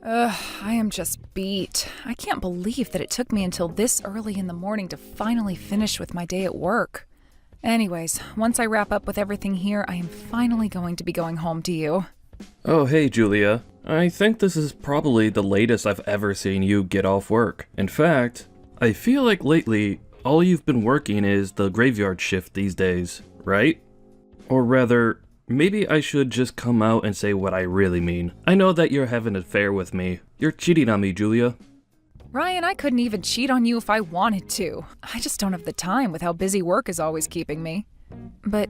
I am just beat. I can't believe that it took me until this early in the morning to finally finish with my day at work. Anyways, once I wrap up with everything here, I am finally going to be going home to you. Oh, hey, Julia. I think this is probably the latest I've ever seen you get off work. In fact, I feel like lately, all you've been working is the graveyard shift these days, right? Or rather, maybe I should just come out and say what I really mean. I know that you're having an affair with me. You're cheating on me, Julia. Ryan, I couldn't even cheat on you if I wanted to. I just don't have the time with how busy work is always keeping me. But,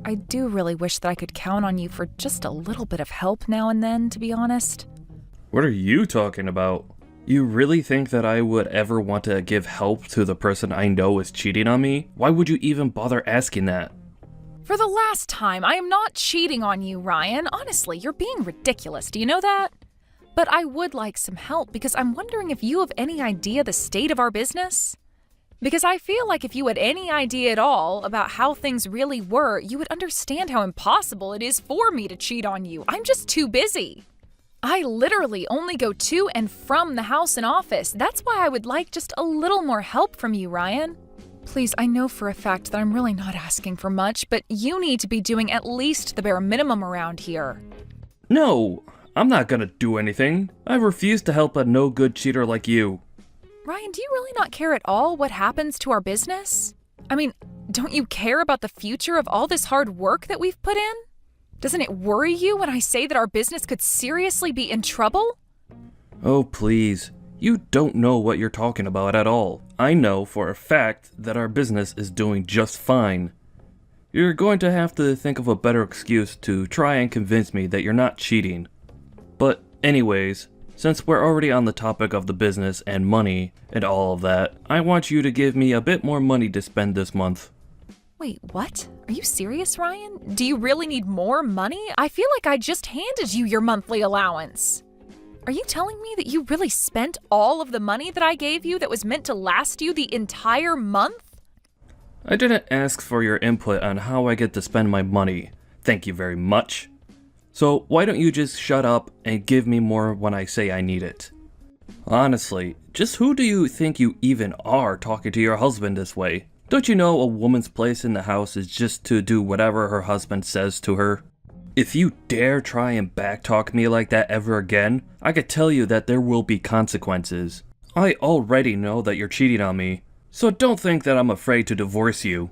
I do really wish that I could count on you for just a little bit of help now and then, to be honest. What are you talking about? You really think that I would ever want to give help to the person I know is cheating on me? Why would you even bother asking that? For the last time, I am not cheating on you, Ryan. Honestly, you're being ridiculous. Do you know that? But I would like some help because I'm wondering if you have any idea the state of our business? Because I feel like if you had any idea at all about how things really were, you would understand how impossible it is for me to cheat on you. I'm just too busy. I literally only go to and from the house and office. That's why I would like just a little more help from you, Ryan. Please, I know for a fact that I'm really not asking for much, but you need to be doing at least the bare minimum around here. No, I'm not gonna do anything. I refuse to help a no-good cheater like you. Ryan, do you really not care at all what happens to our business? I mean, don't you care about the future of all this hard work that we've put in? Doesn't it worry you when I say that our business could seriously be in trouble? Oh, please. You don't know what you're talking about at all. I know for a fact that our business is doing just fine. You're going to have to think of a better excuse to try and convince me that you're not cheating. But anyways, since we're already on the topic of the business and money and all of that, I want you to give me a bit more money to spend this month. Wait, what? Are you serious, Ryan? Do you really need more money? I feel like I just handed you your monthly allowance. Are you telling me that you really spent all of the money that I gave you that was meant to last you the entire month? I didn't ask for your input on how I get to spend my money. Thank you very much. So why don't you just shut up and give me more when I say I need it? Honestly, just who do you think you even are talking to your husband this way? Don't you know a woman's place in the house is just to do whatever her husband says to her? If you dare try and backtalk me like that ever again, I could tell you that there will be consequences. I already know that you're cheating on me, so don't think that I'm afraid to divorce you.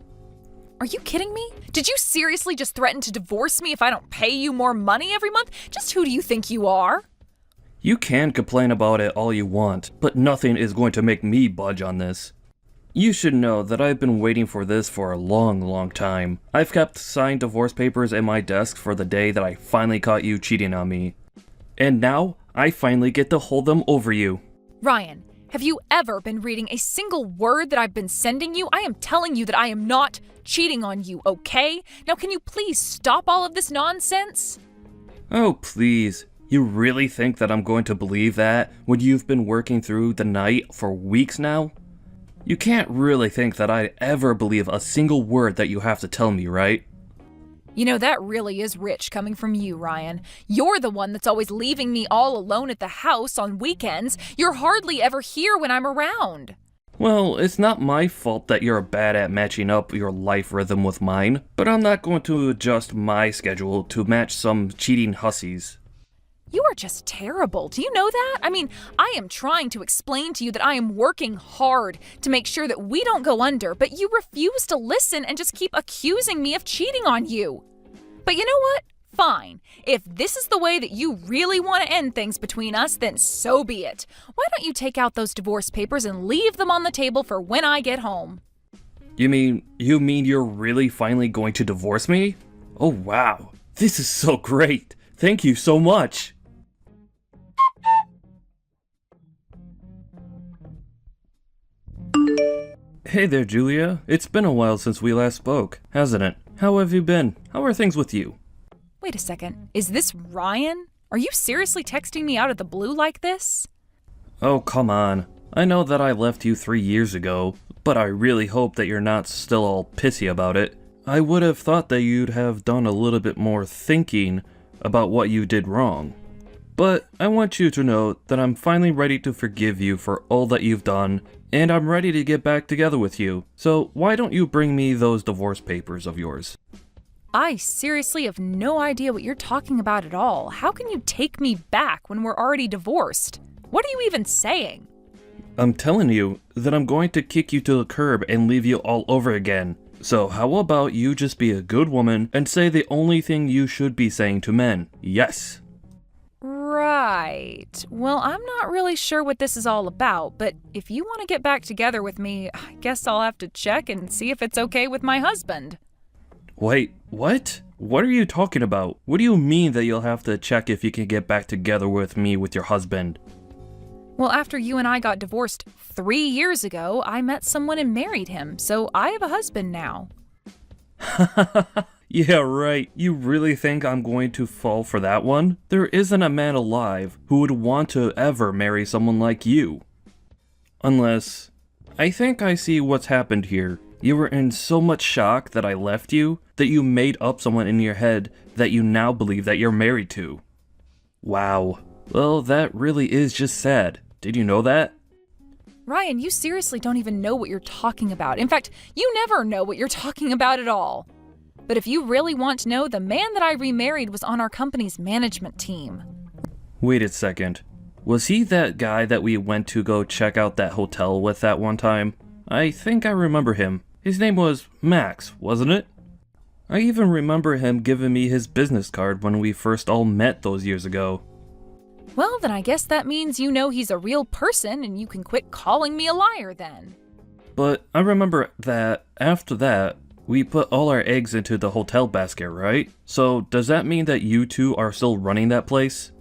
Are you kidding me? Did you seriously just threaten to divorce me if I don't pay you more money every month? Just who do you think you are? You can complain about it all you want, but nothing is going to make me budge on this. You should know that I've been waiting for this for a long time. I've kept signed divorce papers in my desk for the day that I finally caught you cheating on me. And now, I finally get to hold them over you. Ryan, have you ever been reading a single word that I've been sending you? I am telling you that I am not cheating on you, okay? Now can you please stop all of this nonsense? Oh, please. You really think that I'm going to believe that when you've been working through the night for weeks now? You can't really think that I'd ever believe a single word that you have to tell me, right? You know, that really is rich coming from you, Ryan. You're the one that's always leaving me all alone at the house on weekends. You're hardly ever here when I'm around. Well, it's not my fault that you're bad at matching up your life rhythm with mine, but I'm not going to adjust my schedule to match some cheating hussies. You are just terrible. Do you know that? I mean, I am trying to explain to you that I am working hard to make sure that we don't go under, but you refuse to listen and just keep accusing me of cheating on you. But you know what? Fine. If this is the way that you really want to end things between us, then so be it. Why don't you take out those divorce papers and leave them on the table for when I get home? You mean you're really finally going to divorce me? Oh wow, this is so great. Thank you so much. Hey there, Julia. It's been a while since we last spoke, hasn't it? How have you been? How are things with you? Wait a second. Is this Ryan? Are you seriously texting me out of the blue like this? Oh, come on. I know that I left you 3 years ago, but I really hope that you're not still all pissy about it. I would have thought that you'd have done a little bit more thinking about what you did wrong. But I want you to know that I'm finally ready to forgive you for all that you've done, and I'm ready to get back together with you. So why don't you bring me those divorce papers of yours? I seriously have no idea what you're talking about at all. How can you take me back when we're already divorced? What are you even saying? I'm telling you that I'm going to kick you to the curb and leave you all over again. So how about you just be a good woman and say the only thing you should be saying to men? Yes. Right. Well, I'm not really sure what this is all about, but if you want to get back together with me, I guess I'll have to check and see if it's okay with my husband. Wait, what? What are you talking about? What do you mean that you'll have to check if you can get back together with me with your husband? Well, after you and I got divorced 3 years ago, I met someone and married him, so I have a husband now. Yeah, right. You really think I'm going to fall for that one? There isn't a man alive who would want to ever marry someone like you. Unless, I think I see what's happened here. You were in so much shock that I left you, that you made up someone in your head that you now believe that you're married to. Wow. Well, that really is just sad. Did you know that? Ryan, you seriously don't even know what you're talking about. In fact, you never know what you're talking about at all. But if you really want to know, the man that I remarried was on our company's management team. Wait a second. Was he that guy that we went to go check out that hotel with that one time? I think I remember him. His name was Max, wasn't it? I even remember him giving me his business card when we first all met those years ago. Well, then I guess that means you know he's a real person and you can quit calling me a liar then. But I remember that after that, we put all our eggs into the hotel basket, right? So does that mean that you two are still running that place?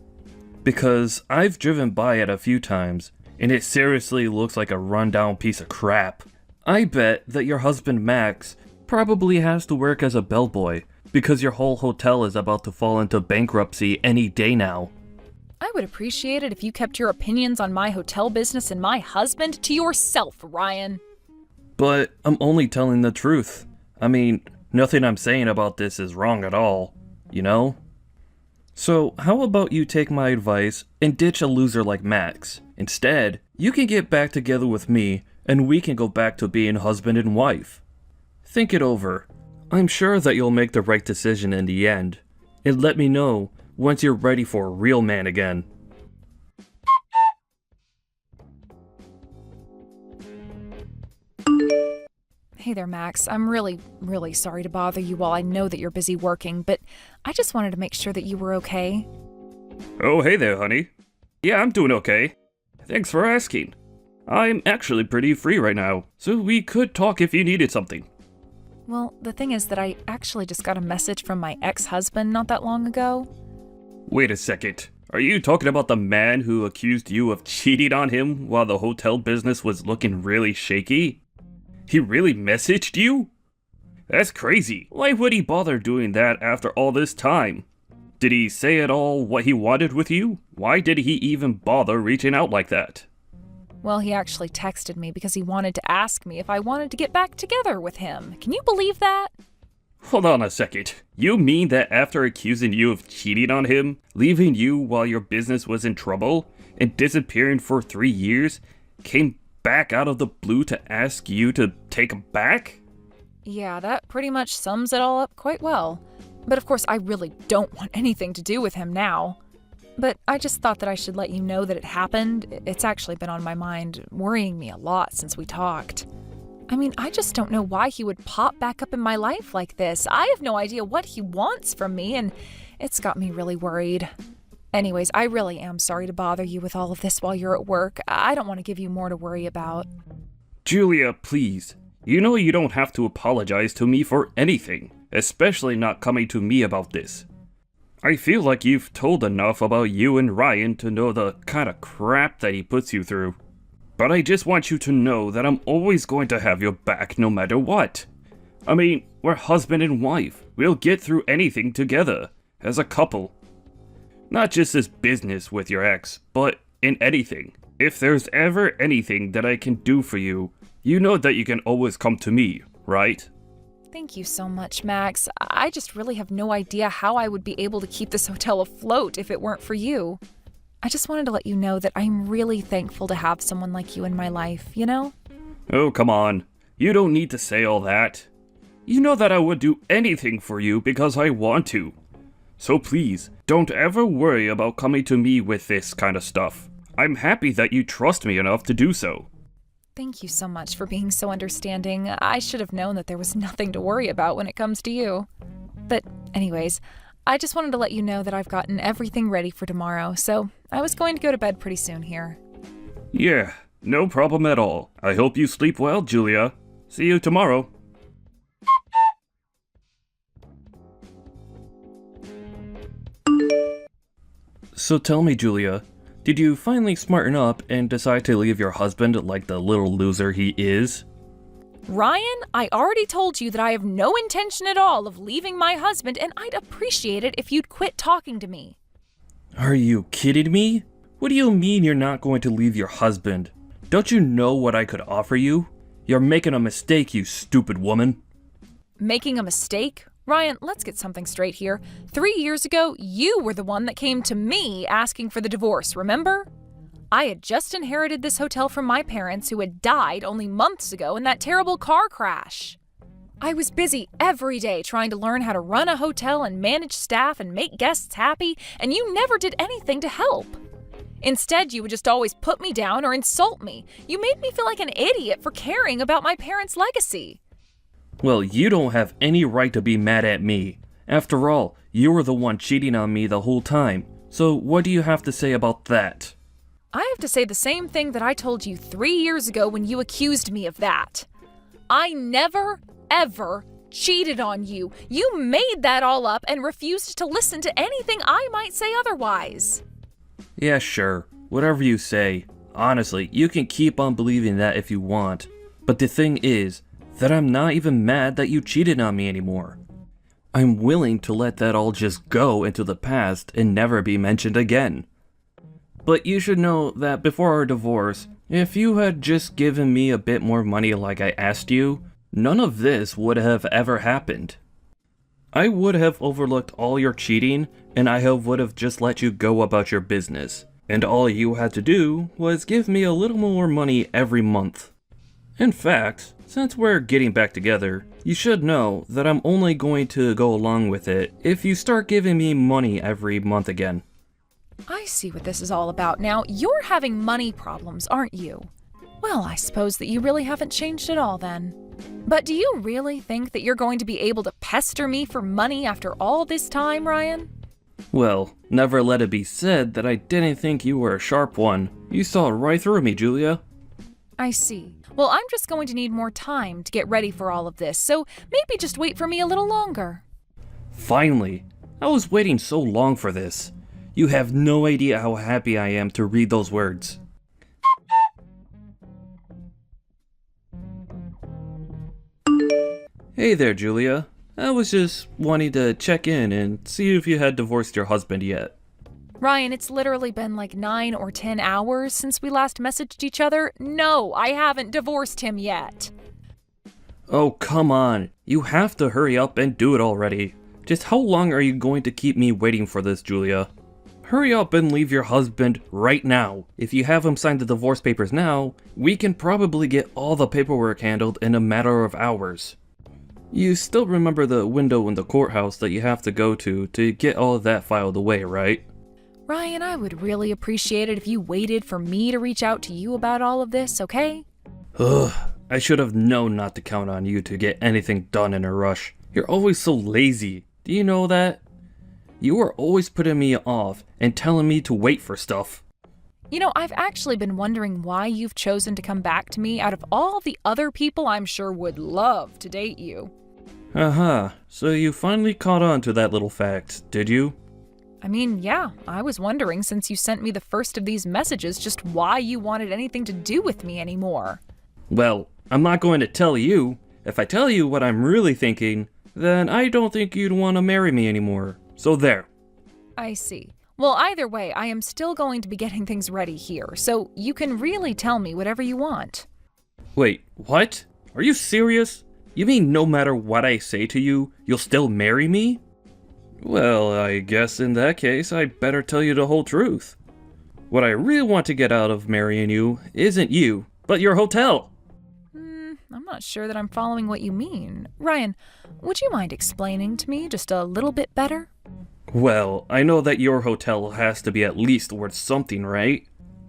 Because I've driven by it a few times, and it seriously looks like a rundown piece of crap. I bet that your husband Max probably has to work as a bellboy, because your whole hotel is about to fall into bankruptcy any day now. I would appreciate it if you kept your opinions on my hotel business and my husband to yourself, Ryan. But I'm only telling the truth. I mean, nothing I'm saying about this is wrong at all, you know? So how about you take my advice and ditch a loser like Max? Instead, you can get back together with me and we can go back to being husband and wife. Think it over. I'm sure that you'll make the right decision in the end. And let me know once you're ready for a real man again. Hey there, Max. I'm really sorry to bother you while I know that you're busy working, but I just wanted to make sure that you were okay. Oh, hey there, honey. Yeah, I'm doing okay. Thanks for asking. I'm actually pretty free right now, so we could talk if you needed something. Well, the thing is that I actually just got a message from my ex-husband not that long ago. Wait a second. Are you talking about the man who accused you of cheating on him while the hotel business was looking really shaky? He really messaged you? That's crazy. Why would he bother doing that after all this time? Did he say at all what he wanted with you? Why did he even bother reaching out like that? Well, he actually texted me because he wanted to ask me if I wanted to get back together with him. Can you believe that? Hold on a second. You mean that after accusing you of cheating on him, leaving you while your business was in trouble, and disappearing for 3 years, came back out of the blue to ask you to take him back? Yeah, that pretty much sums it all up quite well. But of course, I really don't want anything to do with him now. But I just thought that I should let you know that it happened. It's actually been on my mind, worrying me a lot since we talked. I mean, I just don't know why he would pop back up in my life like this. I have no idea what he wants from me, and it's got me really worried. Anyways, I really am sorry to bother you with all of this while you're at work. I don't want to give you more to worry about. Julia, please. You know you don't have to apologize to me for anything, especially not coming to me about this. I feel like you've told enough about you and Ryan to know the kind of crap that he puts you through. But I just want you to know that I'm always going to have your back no matter what. I mean, we're husband and wife. We'll get through anything together, as a couple. Not just this business with your ex, but in anything. If there's ever anything that I can do for you, you know that you can always come to me, right? Thank you so much, Max. I just really have no idea how I would be able to keep this hotel afloat if it weren't for you. I just wanted to let you know that I'm really thankful to have someone like you in my life, you know? Oh, come on. You don't need to say all that. You know that I would do anything for you because I want to. So please, don't ever worry about coming to me with this kind of stuff. I'm happy that you trust me enough to do so. Thank you so much for being so understanding. I should have known that there was nothing to worry about when it comes to you. But anyways, I just wanted to let you know that I've gotten everything ready for tomorrow, so I was going to go to bed pretty soon here. Yeah, no problem at all. I hope you sleep well, Julia. See you tomorrow. So tell me, Julia, did you finally smarten up and decide to leave your husband like the little loser he is? Ryan, I already told you that I have no intention at all of leaving my husband, and I'd appreciate it if you'd quit talking to me. Are you kidding me? What do you mean you're not going to leave your husband? Don't you know what I could offer you? You're making a mistake, you stupid woman. Making a mistake? Ryan, let's get something straight here. 3 years ago, you were the one that came to me asking for the divorce, remember? I had just inherited this hotel from my parents who had died only months ago in that terrible car crash. I was busy every day trying to learn how to run a hotel and manage staff and make guests happy, and you never did anything to help. Instead, you would just always put me down or insult me. You made me feel like an idiot for caring about my parents' legacy. Well, you don't have any right to be mad at me. After all, you were the one cheating on me the whole time. So what do you have to say about that? I have to say the same thing that I told you 3 years ago when you accused me of that. I never, ever cheated on you. You made that all up and refused to listen to anything I might say otherwise. Yeah, sure. Whatever you say. Honestly, you can keep on believing that if you want. But the thing is that I'm not even mad that you cheated on me anymore. I'm willing to let that all just go into the past and never be mentioned again. But you should know that before our divorce, if you had just given me a bit more money like I asked you, none of this would have ever happened. I would have overlooked all your cheating, and would have just let you go about your business. And all you had to do was give me a little more money every month. In fact, since we're getting back together, you should know that I'm only going to go along with it if you start giving me money every month again. I see what this is all about now. You're having money problems, aren't you? Well, I suppose that you really haven't changed at all then. But do you really think that you're going to be able to pester me for money after all this time, Ryan? Well, never let it be said that I didn't think you were a sharp one. You saw right through me, Julia. I see. Well, I'm just going to need more time to get ready for all of this, so maybe just wait for me a little longer. Finally! I was waiting so long for this. You have no idea how happy I am to read those words. Hey there, Julia. I was just wanting to check in and see if you had divorced your husband yet. Ryan, it's literally been like 9 or 10 hours since we last messaged each other. No, I haven't divorced him yet. Oh, come on. You have to hurry up and do it already. Just how long are you going to keep me waiting for this, Julia? Hurry up and leave your husband right now. If you have him sign the divorce papers now, we can probably get all the paperwork handled in a matter of hours. You still remember the window in the courthouse that you have to go to get all of that filed away, right? Ryan, I would really appreciate it if you waited for me to reach out to you about all of this, okay? Ugh, I should have known not to count on you to get anything done in a rush. You're always so lazy. Do you know that? You are always putting me off and telling me to wait for stuff. You know, I've actually been wondering why you've chosen to come back to me out of all the other people I'm sure would love to date you. So you finally caught on to that little fact, did you? I mean, yeah, I was wondering since you sent me the first of these messages just why you wanted anything to do with me anymore. Well, I'm not going to tell you. If I tell you what I'm really thinking, then I don't think you'd want to marry me anymore. So there. I see. Well, either way, I am still going to be getting things ready here, so you can really tell me whatever you want. Wait, what? Are you serious? You mean no matter what I say to you, you'll still marry me? Well, I guess in that case, I'd better tell you the whole truth. What I really want to get out of marrying you isn't you, but your hotel. I'm not sure that I'm following what you mean. Ryan, would you mind explaining to me just a little bit better? Well, I know that your hotel has to be at least worth something, right?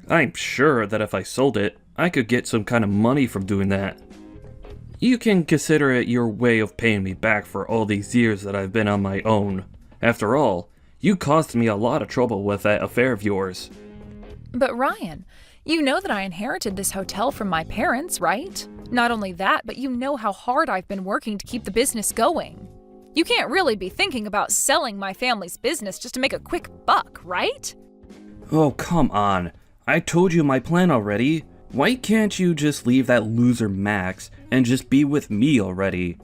I'm sure that if I sold it, I could get some kind of money from doing that. You can consider it your way of paying me back for all these years that I've been on my own. After all, you caused me a lot of trouble with that affair of yours. But Ryan, you know that I inherited this hotel from my parents, right? Not only that, but you know how hard I've been working to keep the business going. You can't really be thinking about selling my family's business just to make a quick buck, right? Oh, come on. I told you my plan already. Why can't you just leave that loser Max and just be with me already?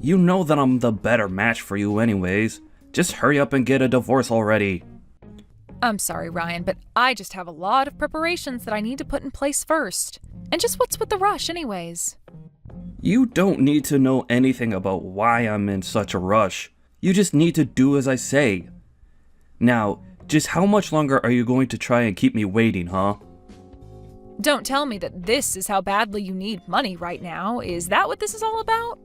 You know that I'm the better match for you anyways. Just hurry up and get a divorce already. I'm sorry, Ryan, but I just have a lot of preparations that I need to put in place first. And just what's with the rush anyways? You don't need to know anything about why I'm in such a rush. You just need to do as I say. Now, just how much longer are you going to try and keep me waiting, huh? Don't tell me that this is how badly you need money right now. Is that what this is all about?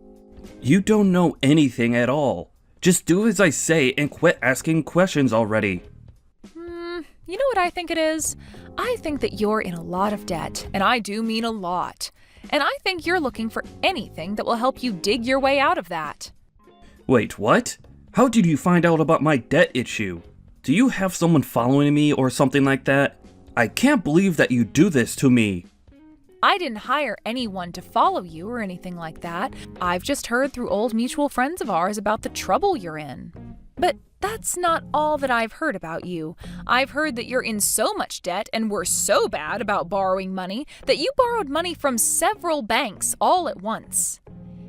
You don't know anything at all. Just do as I say and quit asking questions already. You know what I think it is? I think that you're in a lot of debt, and I do mean a lot. And I think you're looking for anything that will help you dig your way out of that. Wait, what? How did you find out about my debt issue? Do you have someone following me or something like that? I can't believe that you do this to me. I didn't hire anyone to follow you or anything like that. I've just heard through old mutual friends of ours about the trouble you're in. But that's not all that I've heard about you. I've heard that you're in so much debt and were so bad about borrowing money that you borrowed money from several banks all at once.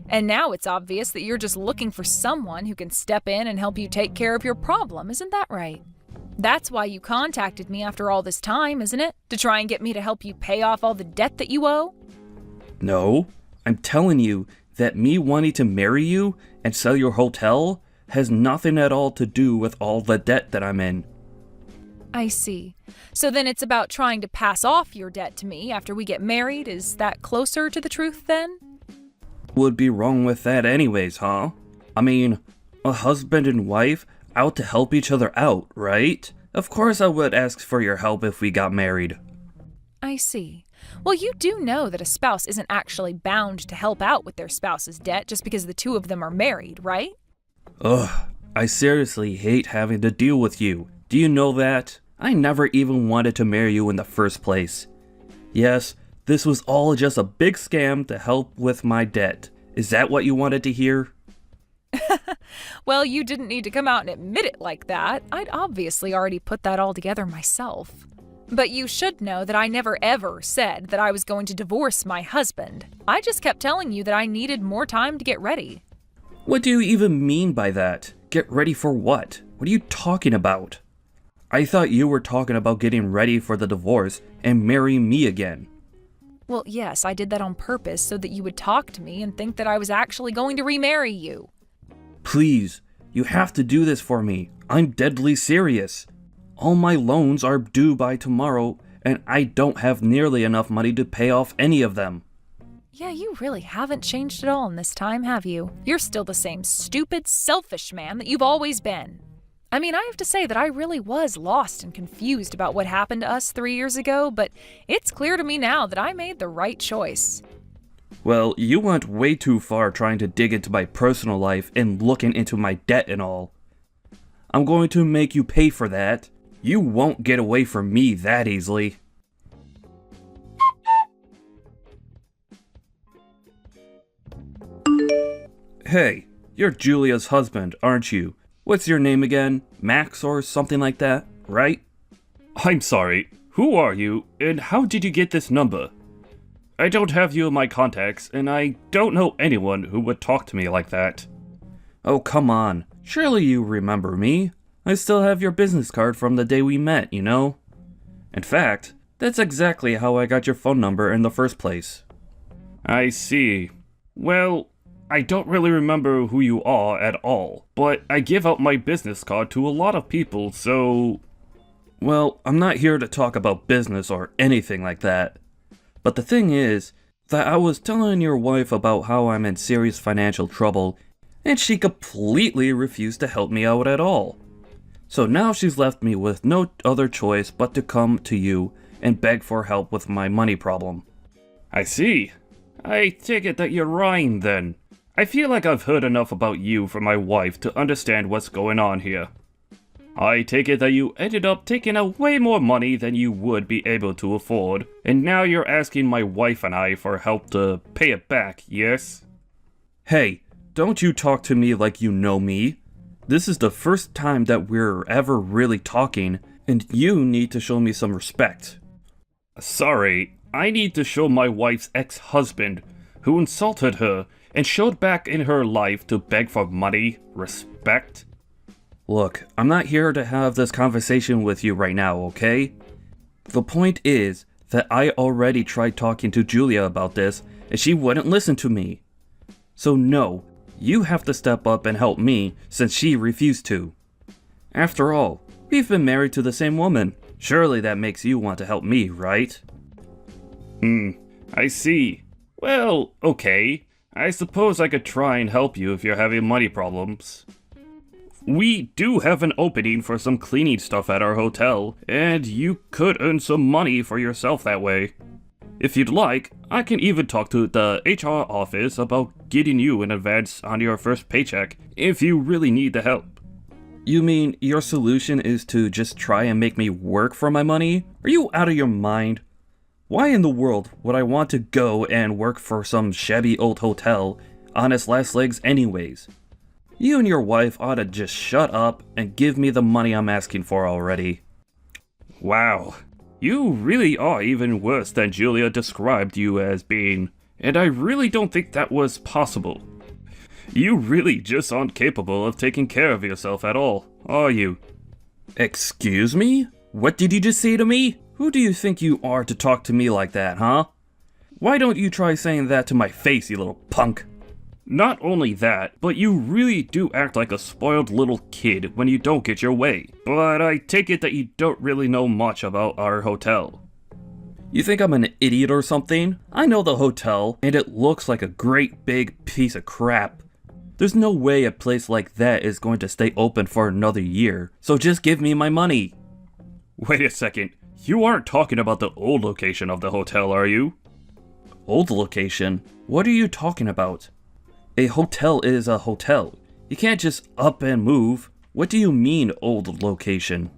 And now it's obvious that you're just looking for someone who can step in and help you take care of your problem, isn't that right? That's why you contacted me after all this time, isn't it? To try and get me to help you pay off all the debt that you owe? No, I'm telling you that me wanting to marry you and sell your hotel has nothing at all to do with all the debt that I'm in. I see. So then it's about trying to pass off your debt to me after we get married? Is that closer to the truth then? Would be wrong with that anyways, huh? I mean, a husband and wife out to help each other out, right? Of course I would ask for your help if we got married. I see. Well, you do know that a spouse isn't actually bound to help out with their spouse's debt just because the two of them are married, right? Ugh, I seriously hate having to deal with you. Do you know that? I never even wanted to marry you in the first place. Yes, this was all just a big scam to help with my debt. Is that what you wanted to hear? Well, you didn't need to come out and admit it like that. I'd obviously already put that all together myself. But you should know that I never ever said that I was going to divorce my husband. I just kept telling you that I needed more time to get ready. What do you even mean by that? Get ready for what? What are you talking about? I thought you were talking about getting ready for the divorce and marrying me again. Well, yes, I did that on purpose so that you would talk to me and think that I was actually going to remarry you. Please, you have to do this for me. I'm deadly serious. All my loans are due by tomorrow, and I don't have nearly enough money to pay off any of them. Yeah, you really haven't changed at all in this time, have you? You're still the same stupid, selfish man that you've always been. I mean, I have to say that I really was lost and confused about what happened to us 3 years ago, but it's clear to me now that I made the right choice. Well, you went way too far trying to dig into my personal life and looking into my debt and all. I'm going to make you pay for that. You won't get away from me that easily. Hey, you're Julia's husband, aren't you? What's your name again? Max or something like that, right? I'm sorry, who are you, and how did you get this number? I don't have you in my contacts, and I don't know anyone who would talk to me like that. Oh, come on. Surely you remember me. I still have your business card from the day we met, you know? In fact, that's exactly how I got your phone number in the first place. I see. Well, I don't really remember who you are at all, but I give out my business card to a lot of people, so... Well, I'm not here to talk about business or anything like that. But the thing is that I was telling your wife about how I'm in serious financial trouble, and she completely refused to help me out at all. So now she's left me with no other choice but to come to you and beg for help with my money problem. I see. I take it that you're Ryan then. I feel like I've heard enough about you from my wife to understand what's going on here. I take it that you ended up taking out way more money than you would be able to afford, and now you're asking my wife and I for help to pay it back, yes? Hey, don't you talk to me like you know me. This is the first time that we're ever really talking, and you need to show me some respect. Sorry, I need to show my wife's ex-husband, who insulted her and showed back in her life to beg for money, respect. Look, I'm not here to have this conversation with you right now, okay? The point is that I already tried talking to Julia about this, and she wouldn't listen to me. So no, you have to step up and help me since she refused to. After all, we've been married to the same woman. Surely that makes you want to help me, right? I see. Well, okay. I suppose I could try and help you if you're having money problems. We do have an opening for some cleaning stuff at our hotel, and you could earn some money for yourself that way. If you'd like, I can even talk to the HR office about getting you an advance on your first paycheck if you really need the help. You mean your solution is to just try and make me work for my money? Are you out of your mind? Why in the world would I want to go and work for some shabby old hotel on its last legs anyways? You and your wife ought to just shut up and give me the money I'm asking for already. Wow, you really are even worse than Julia described you as being, and I really don't think that was possible. You really just aren't capable of taking care of yourself at all, are you? Excuse me? What did you just say to me? Who do you think you are to talk to me like that, huh? Why don't you try saying that to my face, you little punk? Not only that, but you really do act like a spoiled little kid when you don't get your way. But I take it that you don't really know much about our hotel. You think I'm an idiot or something? I know the hotel, and it looks like a great big piece of crap. There's no way a place like that is going to stay open for another year, so just give me my money. Wait a second, you aren't talking about the old location of the hotel, are you? Old location? What are you talking about? A hotel is a hotel. You can't just up and move. What do you mean, old location?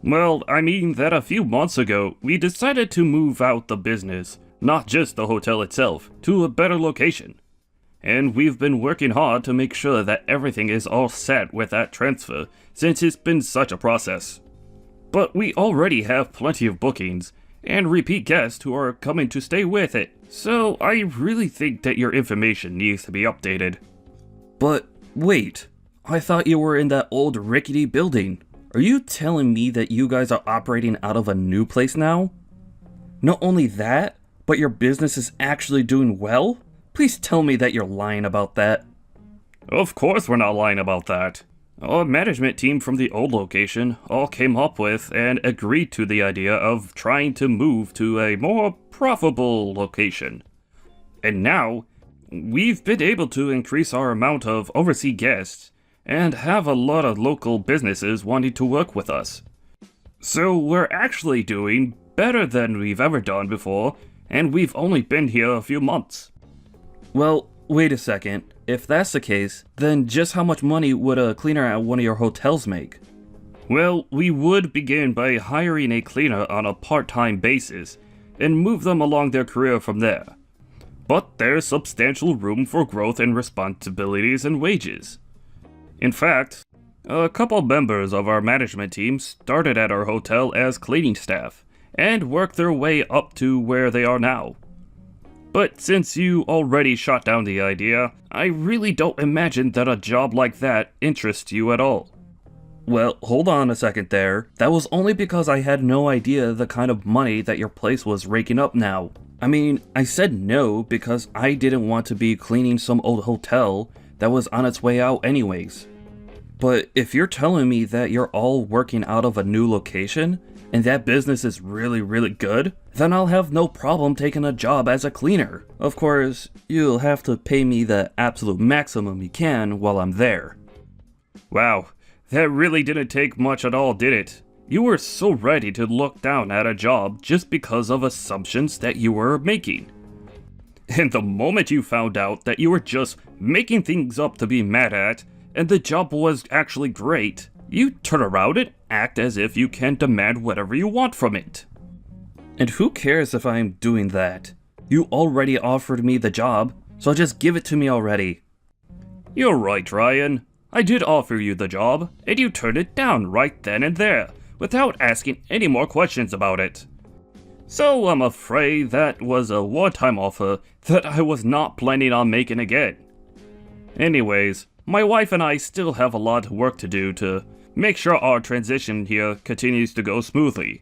Well, I mean that a few months ago, we decided to move out the business, not just the hotel itself, to a better location. And we've been working hard to make sure that everything is all set with that transfer, since it's been such a process. But we already have plenty of bookings, and repeat guests who are coming to stay with it. So I really think that your information needs to be updated. But wait, I thought you were in that old rickety building. Are you telling me that you guys are operating out of a new place now? Not only that, but your business is actually doing well? Please tell me that you're lying about that. Of course we're not lying about that. Our management team from the old location all came up with and agreed to the idea of trying to move to a more profitable location. And now, we've been able to increase our amount of overseas guests and have a lot of local businesses wanting to work with us. So we're actually doing better than we've ever done before, and we've only been here a few months. Well, wait a second. If that's the case, then just how much money would a cleaner at one of your hotels make? Well, we would begin by hiring a cleaner on a part-time basis and move them along their career from there. But there's substantial room for growth in responsibilities and wages. In fact, a couple members of our management team started at our hotel as cleaning staff and worked their way up to where they are now. But since you already shot down the idea, I really don't imagine that a job like that interests you at all. Well, hold on a second there. That was only because I had no idea the kind of money that your place was raking up now. I mean, I said no because I didn't want to be cleaning some old hotel that was on its way out anyways. But if you're telling me that you're all working out of a new location, and that business is really, really good, then I'll have no problem taking a job as a cleaner. Of course, you'll have to pay me the absolute maximum you can while I'm there. Wow, that really didn't take much at all, did it? You were so ready to look down at a job just because of assumptions that you were making. And the moment you found out that you were just making things up to be mad at, and the job was actually great, you turn around and act as if you can demand whatever you want from it. And who cares if I'm doing that? You already offered me the job, so just give it to me already. You're right, Ryan. I did offer you the job, and you turned it down right then and there, without asking any more questions about it. So I'm afraid that was a one-time offer that I was not planning on making again. Anyways, my wife and I still have a lot of work to do to make sure our transition here continues to go smoothly.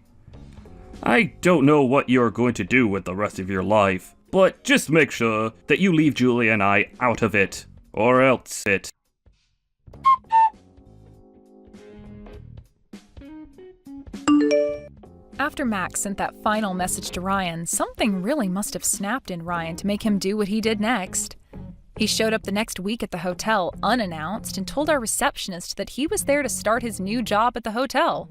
I don't know what you're going to do with the rest of your life, but just make sure that you leave Julie and I out of it, or else it. After Max sent that final message to Ryan, something really must have snapped in Ryan to make him do what he did next. He showed up the next week at the hotel unannounced and told our receptionist that he was there to start his new job at the hotel.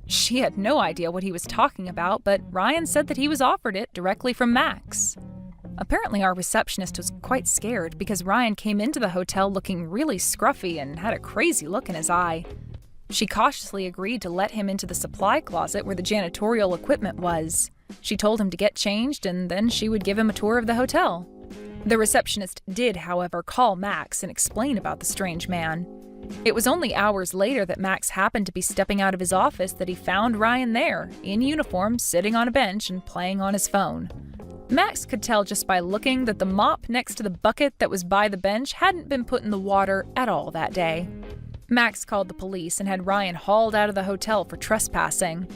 She had no idea what he was talking about, but Ryan said that he was offered it directly from Max. Apparently our receptionist was quite scared because Ryan came into the hotel looking really scruffy and had a crazy look in his eye. She cautiously agreed to let him into the supply closet where the janitorial equipment was. She told him to get changed and then she would give him a tour of the hotel. The receptionist did, however, call Max and explain about the strange man. It was only hours later that Max happened to be stepping out of his office that he found Ryan there, in uniform, sitting on a bench and playing on his phone. Max could tell just by looking that the mop next to the bucket that was by the bench hadn't been put in the water at all that day. Max called the police and had Ryan hauled out of the hotel for trespassing.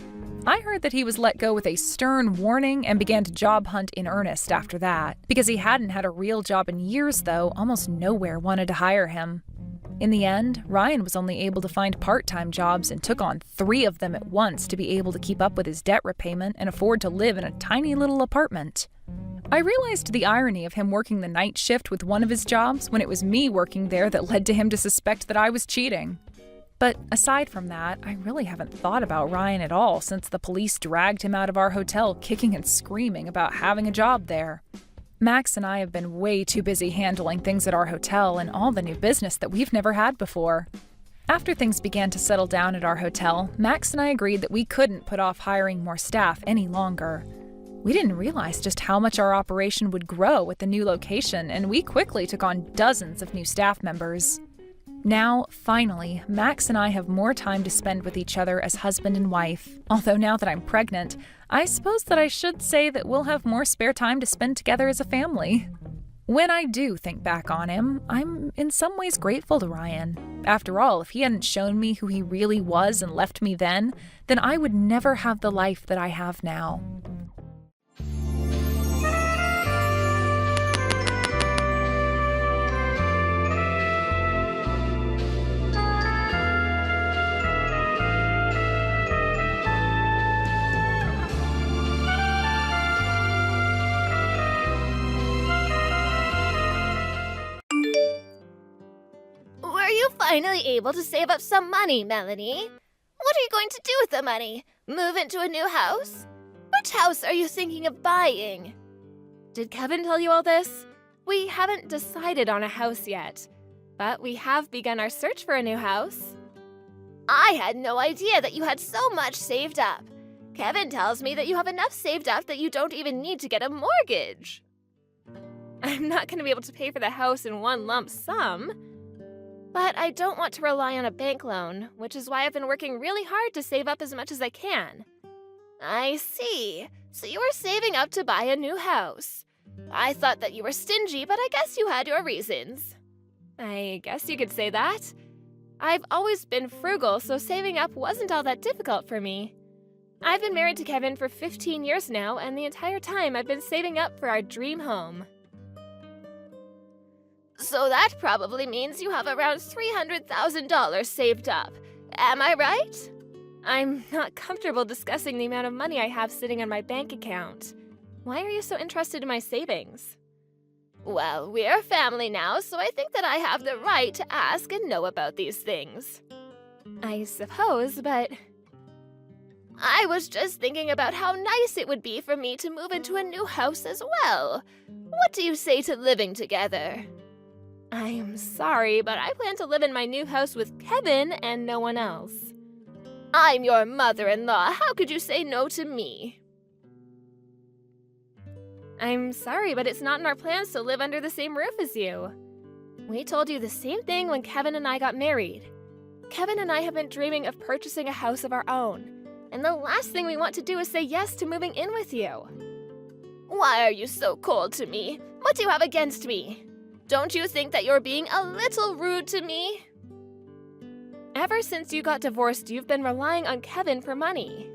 I heard that he was let go with a stern warning and began to job hunt in earnest after that. Because he hadn't had a real job in years, though, almost nowhere wanted to hire him. In the end, Ryan was only able to find part-time jobs and took on 3 of them at once to be able to keep up with his debt repayment and afford to live in a tiny little apartment. I realized the irony of him working the night shift with one of his jobs when it was me working there that led to him to suspect that I was cheating. But aside from that, I really haven't thought about Ryan at all since the police dragged him out of our hotel kicking and screaming about having a job there. Max and I have been way too busy handling things at our hotel and all the new business that we've never had before. After things began to settle down at our hotel, Max and I agreed that we couldn't put off hiring more staff any longer. We didn't realize just how much our operation would grow at the new location, and we quickly took on dozens of new staff members. Now, finally, Max and I have more time to spend with each other as husband and wife. Although now that I'm pregnant, I suppose that I should say that we'll have more spare time to spend together as a family. When I do think back on him, I'm in some ways grateful to Ryan. After all, if he hadn't shown me who he really was and left me then I would never have the life that I have now. Were you finally able to save up some money, Melanie? What are you going to do with the money? Move into a new house? Which house are you thinking of buying? Did Kevin tell you all this? We haven't decided on a house yet, but we have begun our search for a new house. I had no idea that you had so much saved up. Kevin tells me that you have enough saved up that you don't even need to get a mortgage. I'm not going to be able to pay for the house in one lump sum. But I don't want to rely on a bank loan, which is why I've been working really hard to save up as much as I can. I see. So you were saving up to buy a new house. I thought that you were stingy, but I guess you had your reasons. I guess you could say that. I've always been frugal, so saving up wasn't all that difficult for me. I've been married to Kevin for 15 years now, and the entire time I've been saving up for our dream home. So that probably means you have around $300,000 saved up. Am I right? I'm not comfortable discussing the amount of money I have sitting on my bank account. Why are you so interested in my savings? Well, we're family now, so I think that I have the right to ask and know about these things. I suppose, but I was just thinking about how nice it would be for me to move into a new house as well. What do you say to living together? I'm sorry, but I plan to live in my new house with Kevin and no one else. I'm your mother-in-law. How could you say no to me? I'm sorry, but it's not in our plans to live under the same roof as you. We told you the same thing when Kevin and I got married. Kevin and I have been dreaming of purchasing a house of our own, and the last thing we want to do is say yes to moving in with you. Why are you so cold to me? What do you have against me? Don't you think that you're being a little rude to me? Ever since you got divorced, you've been relying on Kevin for money.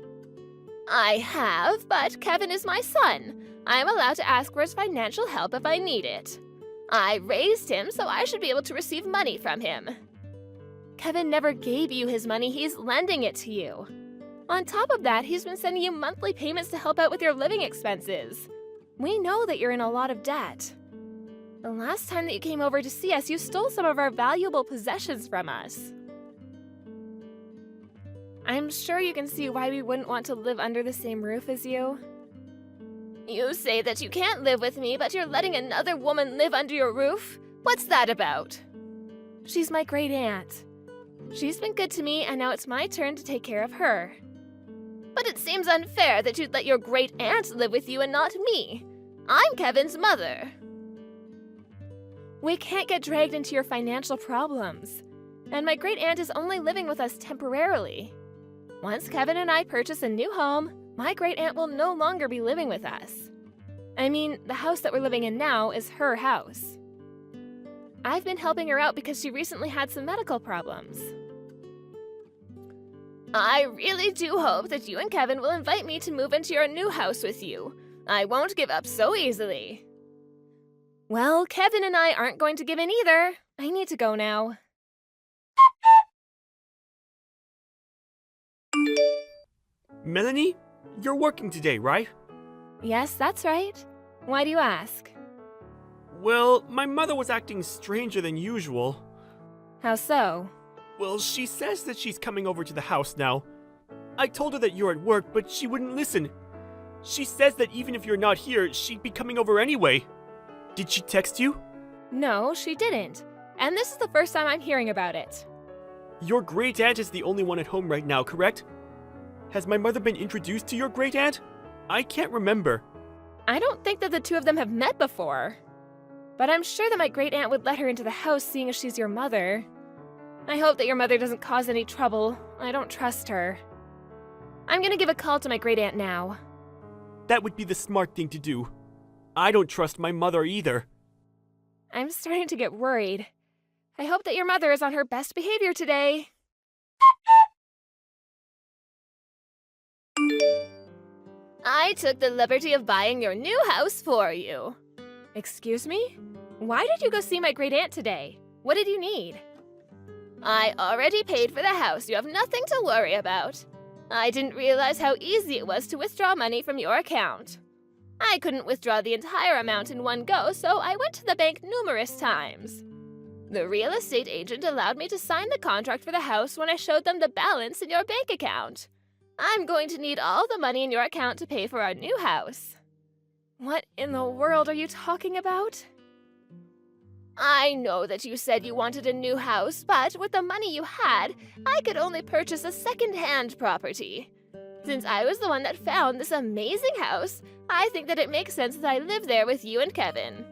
I have, but Kevin is my son. I'm allowed to ask for his financial help if I need it. I raised him, so I should be able to receive money from him. Kevin never gave you his money, he's lending it to you. On top of that, he's been sending you monthly payments to help out with your living expenses. We know that you're in a lot of debt. The last time that you came over to see us, you stole some of our valuable possessions from us. I'm sure you can see why we wouldn't want to live under the same roof as you. You say that you can't live with me, but you're letting another woman live under your roof? What's that about? She's my great aunt. She's been good to me, and now it's my turn to take care of her. But it seems unfair that you'd let your great aunt live with you and not me. I'm Kevin's mother. We can't get dragged into your financial problems. And my great aunt is only living with us temporarily. Once Kevin and I purchase a new home, my great aunt will no longer be living with us. I mean, the house that we're living in now is her house. I've been helping her out because she recently had some medical problems. I really do hope that you and Kevin will invite me to move into your new house with you. I won't give up so easily. Well, Kevin and I aren't going to give in either. I need to go now. Melanie, you're working today, right? Yes, that's right. Why do you ask? Well, my mother was acting stranger than usual. How so? Well, she says that she's coming over to the house now. I told her that you're at work, but she wouldn't listen. She says that even if you're not here, she'd be coming over anyway. Did she text you? No, she didn't. And this is the first time I'm hearing about it. Your great aunt is the only one at home right now, correct? Has my mother been introduced to your great aunt? I can't remember. I don't think that the two of them have met before. But I'm sure that my great aunt would let her into the house seeing as she's your mother. I hope that your mother doesn't cause any trouble. I don't trust her. I'm gonna give a call to my great aunt now. That would be the smart thing to do. I don't trust my mother either. I'm starting to get worried. I hope that your mother is on her best behavior today. I took the liberty of buying your new house for you. Excuse me? Why did you go see my great aunt today? What did you need? I already paid for the house. You have nothing to worry about. I didn't realize how easy it was to withdraw money from your account. I couldn't withdraw the entire amount in one go, so I went to the bank numerous times. The real estate agent allowed me to sign the contract for the house when I showed them the balance in your bank account. I'm going to need all the money in your account to pay for our new house. What in the world are you talking about? I know that you said you wanted a new house, but with the money you had, I could only purchase a second-hand property. Since I was the one that found this amazing house, I think that it makes sense that I live there with you and Kevin.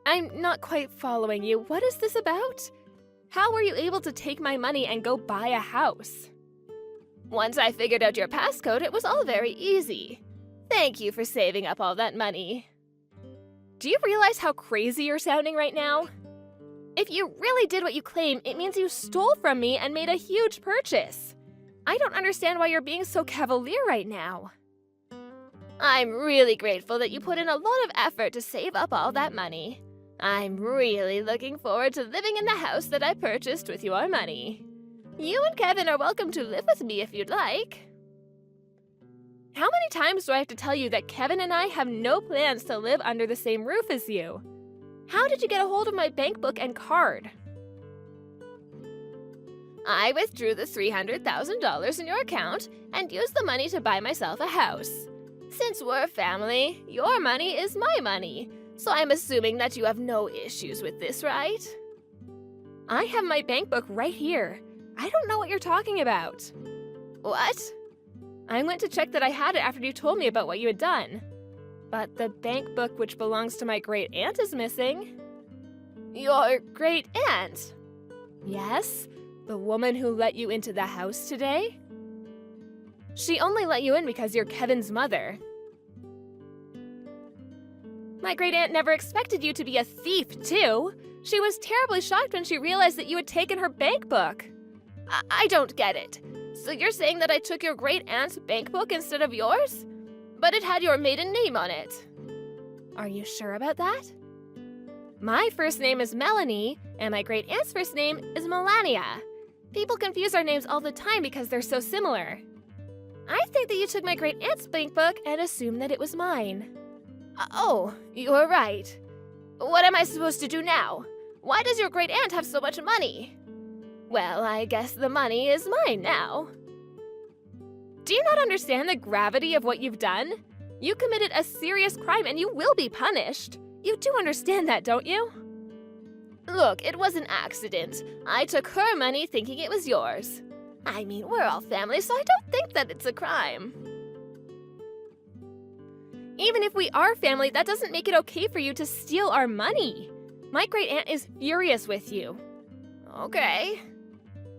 I'm not quite following you. What is this about? How were you able to take my money and go buy a house? Once I figured out your passcode, it was all very easy. Thank you for saving up all that money. Do you realize how crazy you're sounding right now? If you really did what you claim, it means you stole from me and made a huge purchase. I don't understand why you're being so cavalier right now. I'm really grateful that you put in a lot of effort to save up all that money. I'm really looking forward to living in the house that I purchased with your money. You and Kevin are welcome to live with me if you'd like. How many times do I have to tell you that Kevin and I have no plans to live under the same roof as you? How did you get a hold of my bank book and card? I withdrew the $300,000 in your account and used the money to buy myself a house. Since we're a family, your money is my money, so I'm assuming that you have no issues with this, right? I have my bank book right here. I don't know what you're talking about. What? I went to check that I had it after you told me about what you had done. But the bank book which belongs to my great aunt is missing. Your great aunt? Yes, the woman who let you into the house today? She only let you in because you're Kevin's mother. My great aunt never expected you to be a thief, too. She was terribly shocked when she realized that you had taken her bank book. I don't get it. So you're saying that I took your great aunt's bank book instead of yours? But it had your maiden name on it. Are you sure about that? My first name is Melanie, and my great aunt's first name is Melania. People confuse our names all the time because they're so similar. I think that you took my great aunt's bank book and assumed that it was mine. Oh, you're right. What am I supposed to do now? Why does your great aunt have so much money? Well, I guess the money is mine now. Do you not understand the gravity of what you've done? You committed a serious crime and you will be punished. You do understand that, don't you? Look, it was an accident. I took her money thinking it was yours. I mean, we're all family, so I don't think that it's a crime. Even if we are family, that doesn't make it okay for you to steal our money. My great aunt is furious with you. Okay.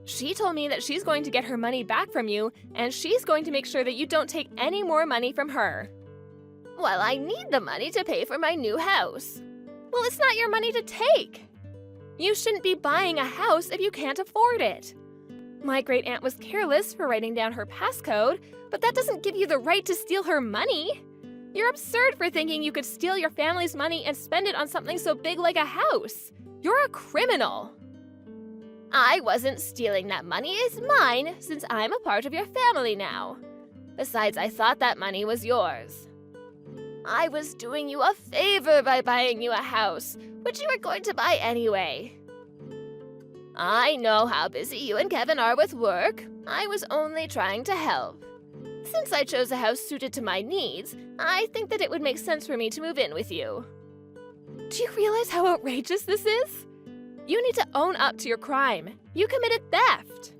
She told me that she's going to get her money back from you, and she's going to make sure that you don't take any more money from her. Well, I need the money to pay for my new house. Well, it's not your money to take. You shouldn't be buying a house if you can't afford it. My great aunt was careless for writing down her passcode, but that doesn't give you the right to steal her money. You're absurd for thinking you could steal your family's money and spend it on something so big like a house. You're a criminal. I wasn't stealing that money. It's mine since I'm a part of your family now. Besides, I thought that money was yours. I was doing you a favor by buying you a house, which you were going to buy anyway. I know how busy you and Kevin are with work. I was only trying to help. Since I chose a house suited to my needs, I think that it would make sense for me to move in with you. Do you realize how outrageous this is? You need to own up to your crime. You committed theft.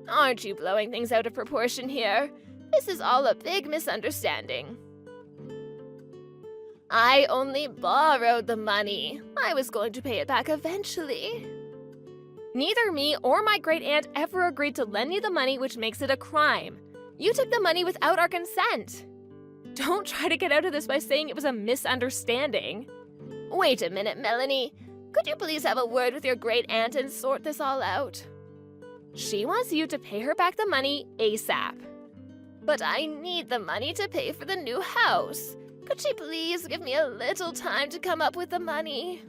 Aren't you blowing things out of proportion here? This is all a big misunderstanding. I only borrowed the money. I was going to pay it back eventually. Neither me or my great aunt ever agreed to lend you the money, which makes it a crime. You took the money without our consent. Don't try to get out of this by saying it was a misunderstanding. Wait a minute, Melanie. Could you please have a word with your great aunt and sort this all out? She wants you to pay her back the money ASAP. But I need the money to pay for the new house. Could she please give me a little time to come up with the money?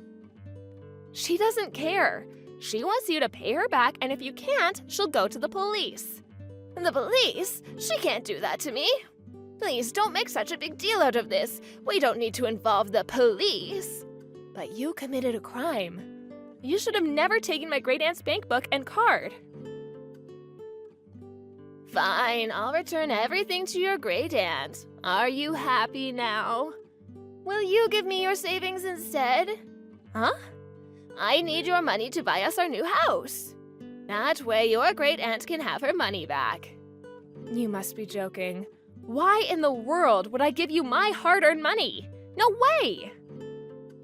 She doesn't care. She wants you to pay her back, and if you can't, she'll go to the police. The police? She can't do that to me. Please don't make such a big deal out of this. We don't need to involve the police. But you committed a crime. You should have never taken my great aunt's bank book and card. Fine, I'll return everything to your great aunt. Are you happy now? Will you give me your savings instead? Huh? I need your money to buy us our new house. That way your great aunt can have her money back. You must be joking. Why in the world would I give you my hard-earned money? No way!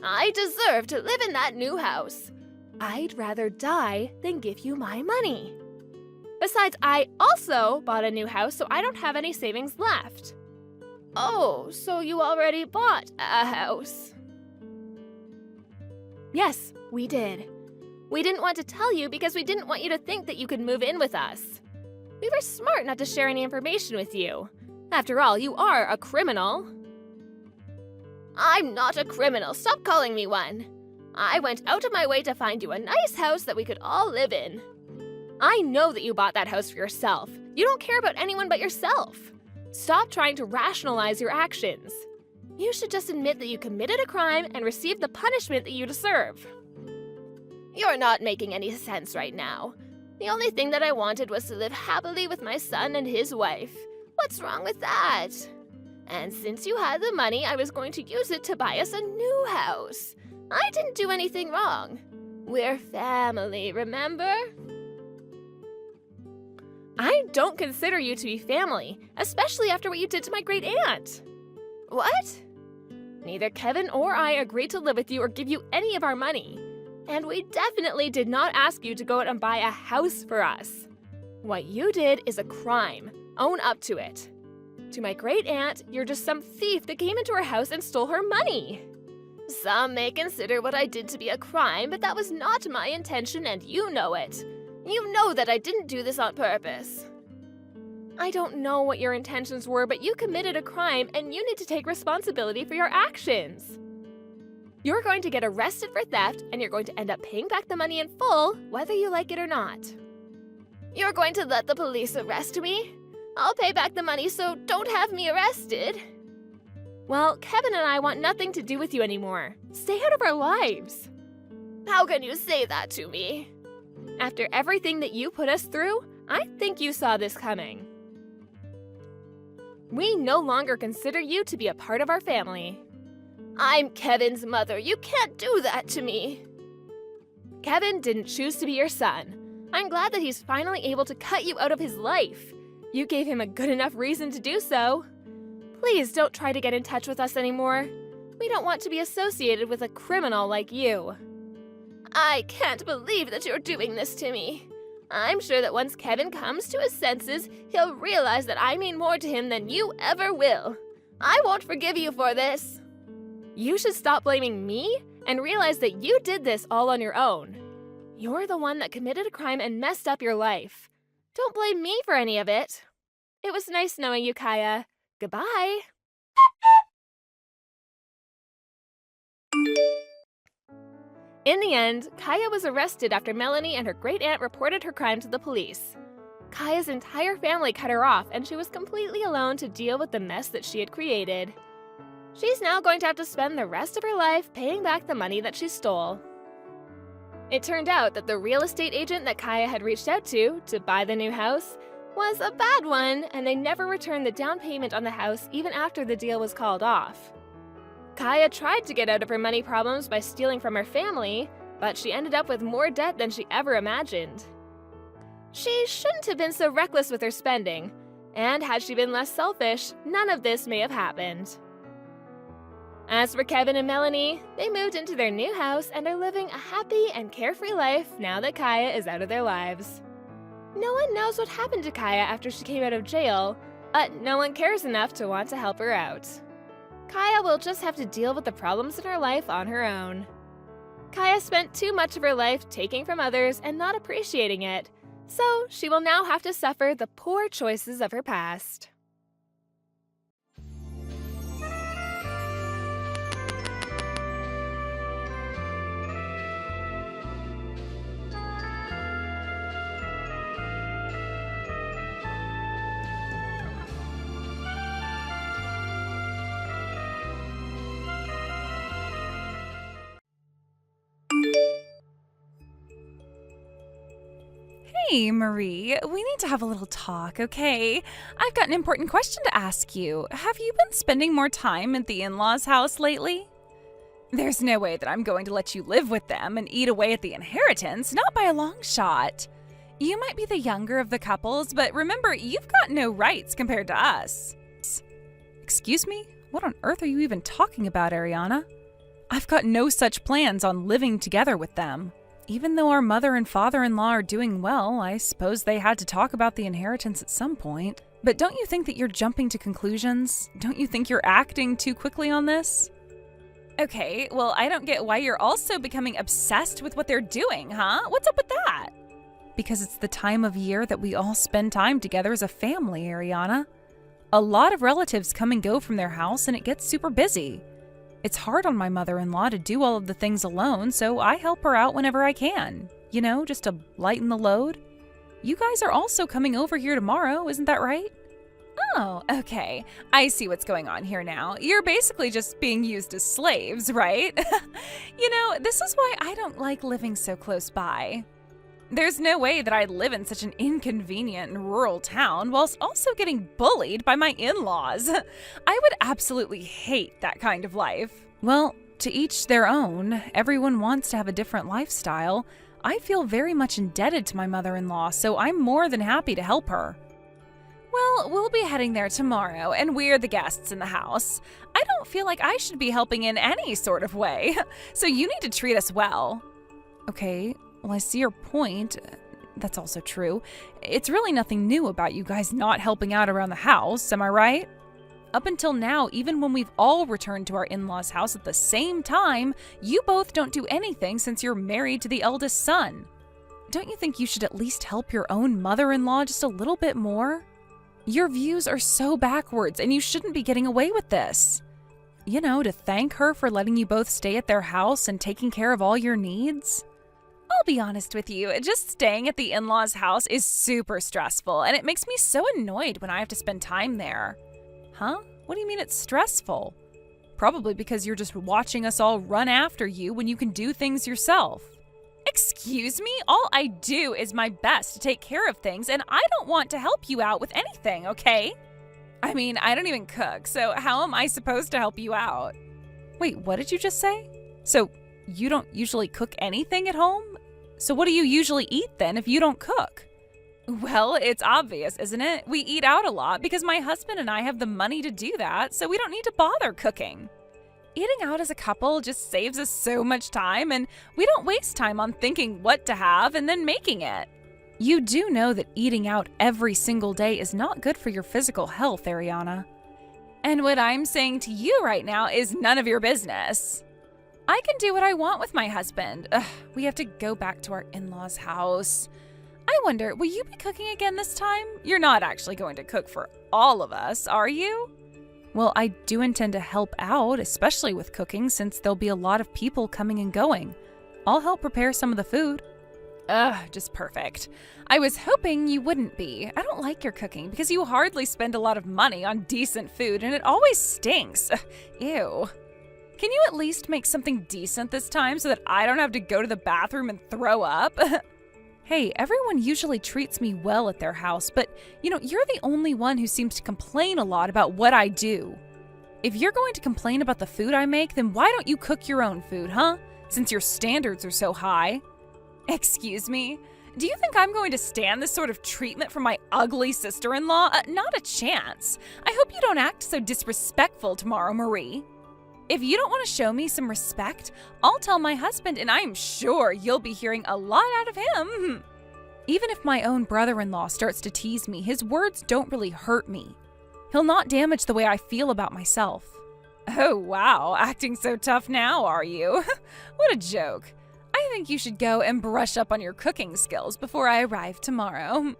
I deserve to live in that new house. I'd rather die than give you my money. Besides, I also bought a new house, so I don't have any savings left. Oh, so you already bought a house? Yes, we did. We didn't want to tell you because we didn't want you to think that you could move in with us. We were smart not to share any information with you. After all, you are a criminal. I'm not a criminal. Stop calling me one. I went out of my way to find you a nice house that we could all live in. I know that you bought that house for yourself. You don't care about anyone but yourself. Stop trying to rationalize your actions. You should just admit that you committed a crime and receive the punishment that you deserve. You're not making any sense right now. The only thing that I wanted was to live happily with my son and his wife. What's wrong with that? And since you had the money, I was going to use it to buy us a new house. I didn't do anything wrong. We're family, remember? I don't consider you to be family, especially after what you did to my great aunt. What? Neither Kevin or I agreed to live with you or give you any of our money. And we definitely did not ask you to go out and buy a house for us. What you did is a crime. Own up to it. To my great aunt, you're just some thief that came into her house and stole her money. Some may consider what I did to be a crime, but that was not my intention and you know it. You know that I didn't do this on purpose. I don't know what your intentions were, but you committed a crime and you need to take responsibility for your actions. You're going to get arrested for theft and you're going to end up paying back the money in full, whether you like it or not. You're going to let the police arrest me? I'll pay back the money, so don't have me arrested. Well, Kevin and I want nothing to do with you anymore. Stay out of our lives. How can you say that to me? After everything that you put us through, I think you saw this coming. We no longer consider you to be a part of our family. I'm Kevin's mother. You can't do that to me. Kevin didn't choose to be your son. I'm glad that he's finally able to cut you out of his life. You gave him a good enough reason to do so. Please don't try to get in touch with us anymore. We don't want to be associated with a criminal like you. I can't believe that you're doing this to me. I'm sure that once Kevin comes to his senses, he'll realize that I mean more to him than you ever will. I won't forgive you for this. You should stop blaming me and realize that you did this all on your own. You're the one that committed a crime and messed up your life. Don't blame me for any of it. It was nice knowing you, Kaya. Goodbye. In the end, Kaya was arrested after Melanie and her great aunt reported her crime to the police. Kaya's entire family cut her off, and she was completely alone to deal with the mess that she had created. She's now going to have to spend the rest of her life paying back the money that she stole. It turned out that the real estate agent that Kaya had reached out to buy the new house was a bad one, and they never returned the down payment on the house even after the deal was called off. Kaya tried to get out of her money problems by stealing from her family, but she ended up with more debt than she ever imagined. She shouldn't have been so reckless with her spending, and had she been less selfish, none of this may have happened. As for Kevin and Melanie, they moved into their new house and are living a happy and carefree life now that Kaya is out of their lives. No one knows what happened to Kaya after she came out of jail, but no one cares enough to want to help her out. Kaya will just have to deal with the problems in her life on her own. Kaya spent too much of her life taking from others and not appreciating it, so she will now have to suffer the poor choices of her past. Hey, Marie, we need to have a little talk, okay? I've got an important question to ask you. Have you been spending more time at the in-laws' house lately? There's no way that I'm going to let you live with them and eat away at the inheritance, not by a long shot. You might be the younger of the couples, but remember, you've got no rights compared to us. Excuse me? What on earth are you even talking about, Ariana? I've got no such plans on living together with them. Even though our mother and father-in-law are doing well, I suppose they had to talk about the inheritance at some point. But don't you think that you're jumping to conclusions? Don't you think you're acting too quickly on this? Okay, well, I don't get why you're also becoming obsessed with what they're doing, huh? What's up with that? Because it's the time of year that we all spend time together as a family, Ariana. A lot of relatives come and go from their house and it gets super busy. It's hard on my mother-in-law to do all of the things alone, so I help her out whenever I can. You know, just to lighten the load. You guys are also coming over here tomorrow, isn't that right? Oh, okay. I see what's going on here now. You're basically just being used as slaves, right? You know, this is why I don't like living so close by. There's no way that I'd live in such an inconvenient and rural town whilst also getting bullied by my in-laws. I would absolutely hate that kind of life. Well, to each their own. Everyone wants to have a different lifestyle. I feel very much indebted to my mother-in-law, so I'm more than happy to help her. Well, we'll be heading there tomorrow, and we're the guests in the house. I don't feel like I should be helping in any sort of way, so you need to treat us well. Okay, well, I see your point. That's also true. It's really nothing new about you guys not helping out around the house, am I right? Up until now, even when we've all returned to our in-laws' house at the same time, you both don't do anything since you're married to the eldest son. Don't you think you should at least help your own mother-in-law just a little bit more? Your views are so backwards, and you shouldn't be getting away with this. You know, to thank her for letting you both stay at their house and taking care of all your needs. I'll be honest with you, just staying at the in-laws' house is super stressful, and it makes me so annoyed when I have to spend time there. Huh? What do you mean it's stressful? Probably because you're just watching us all run after you when you can do things yourself. Excuse me? All I do is my best to take care of things, and I don't want to help you out with anything, okay? I mean, I don't even cook, so how am I supposed to help you out? Wait, what did you just say? So, you don't usually cook anything at home? So what do you usually eat then if you don't cook? Well, it's obvious, isn't it? We eat out a lot because my husband and I have the money to do that, so we don't need to bother cooking. Eating out as a couple just saves us so much time, and we don't waste time on thinking what to have and then making it. You do know that eating out every single day is not good for your physical health, Ariana. And what I'm saying to you right now is none of your business. I can do what I want with my husband. We have to go back to our in-laws' house. I wonder, will you be cooking again this time? You're not actually going to cook for all of us, are you? Well, I do intend to help out, especially with cooking, since there'll be a lot of people coming and going. I'll help prepare some of the food. Just perfect. I was hoping you wouldn't be. I don't like your cooking because you hardly spend a lot of money on decent food and it always stinks. Ew. Can you at least make something decent this time so that I don't have to go to the bathroom and throw up? Hey, everyone usually treats me well at their house, but, you're the only one who seems to complain a lot about what I do. If you're going to complain about the food I make, then why don't you cook your own food, huh? Since your standards are so high. Excuse me? Do you think I'm going to stand this sort of treatment from my ugly sister-in-law? Not a chance. I hope you don't act so disrespectful tomorrow, Marie. If you don't want to show me some respect, I'll tell my husband, and I'm sure you'll be hearing a lot out of him. Even if my own brother-in-law starts to tease me, his words don't really hurt me. He'll not damage the way I feel about myself. Oh, wow, acting so tough now, are you? What a joke. I think you should go and brush up on your cooking skills before I arrive tomorrow.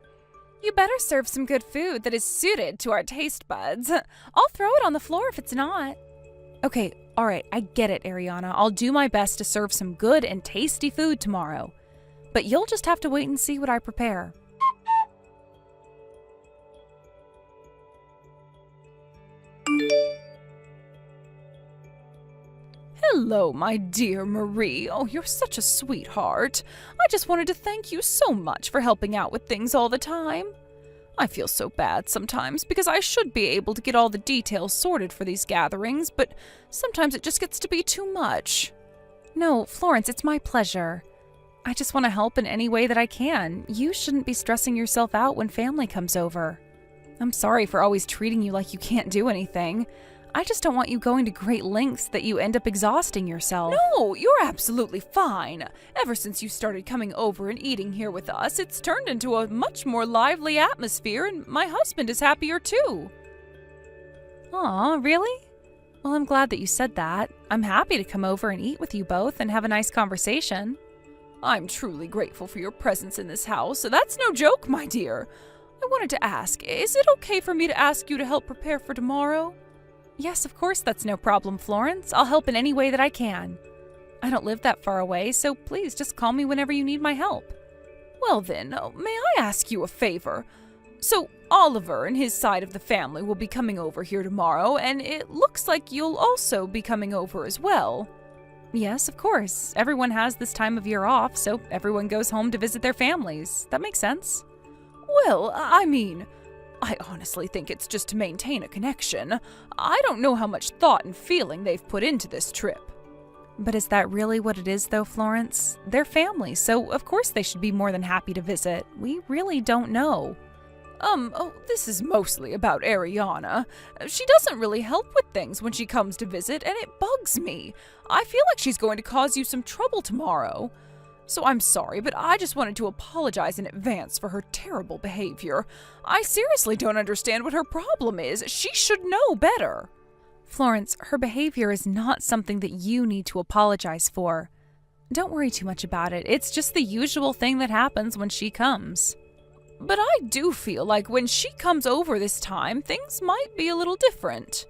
You better serve some good food that is suited to our taste buds. I'll throw it on the floor if it's not. Okay, all right, I get it, Ariana. I'll do my best to serve some good and tasty food tomorrow. But you'll just have to wait and see what I prepare. Hello, my dear Marie. Oh, you're such a sweetheart. I just wanted to thank you so much for helping out with things all the time. I feel so bad sometimes because I should be able to get all the details sorted for these gatherings, but sometimes it just gets to be too much. No, Florence, it's my pleasure. I just want to help in any way that I can. You shouldn't be stressing yourself out when family comes over. I'm sorry for always treating you like you can't do anything. I just don't want you going to great lengths that you end up exhausting yourself. No, you're absolutely fine. Ever since you started coming over and eating here with us, it's turned into a much more lively atmosphere, and my husband is happier too. Aw, really? Well, I'm glad that you said that. I'm happy to come over and eat with you both and have a nice conversation. I'm truly grateful for your presence in this house. That's no joke, my dear. I wanted to ask, is it okay for me to ask you to help prepare for tomorrow? Yes, of course, that's no problem, Florence. I'll help in any way that I can. I don't live that far away, so please just call me whenever you need my help. Well then, may I ask you a favor? So, Oliver and his side of the family will be coming over here tomorrow, and it looks like you'll also be coming over as well. Yes, of course. Everyone has this time of year off, so everyone goes home to visit their families. That makes sense. Well, I mean, I honestly think it's just to maintain a connection. I don't know how much thought and feeling they've put into this trip. But is that really what it is, though, Florence? They're family, so of course they should be more than happy to visit. We really don't know. This is mostly about Ariana. She doesn't really help with things when she comes to visit, and it bugs me. I feel like she's going to cause you some trouble tomorrow. So I'm sorry, but I just wanted to apologize in advance for her terrible behavior. I seriously don't understand what her problem is. She should know better. Florence, her behavior is not something that you need to apologize for. Don't worry too much about it. It's just the usual thing that happens when she comes. But I do feel like when she comes over this time, things might be a little different.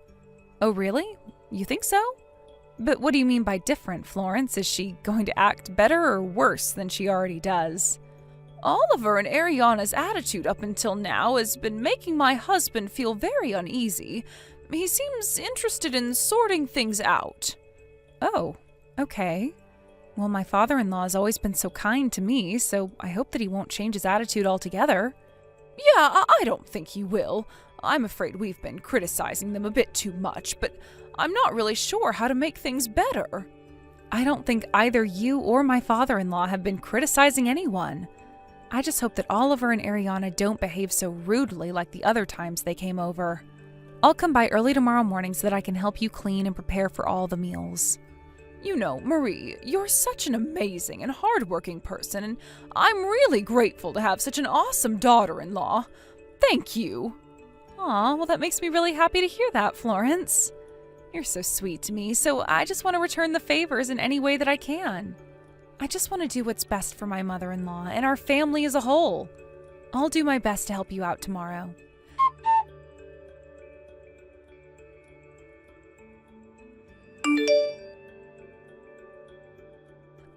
Oh, really? You think so? But what do you mean by different, Florence? Is she going to act better or worse than she already does? Oliver and Ariana's attitude up until now has been making my husband feel very uneasy. He seems interested in sorting things out. Oh, okay. Well, my father-in-law has always been so kind to me, so I hope that he won't change his attitude altogether. Yeah, I don't think he will. I'm afraid we've been criticizing them a bit too much, but I'm not really sure how to make things better. I don't think either you or my father-in-law have been criticizing anyone. I just hope that Oliver and Ariana don't behave so rudely like the other times they came over. I'll come by early tomorrow morning so that I can help you clean and prepare for all the meals. You know, Marie, you're such an amazing and hardworking person, and I'm really grateful to have such an awesome daughter-in-law. Thank you. Aw, well that makes me really happy to hear that, Florence. You're so sweet to me, so I just want to return the favors in any way that I can. I just want to do what's best for my mother-in-law and our family as a whole. I'll do my best to help you out tomorrow.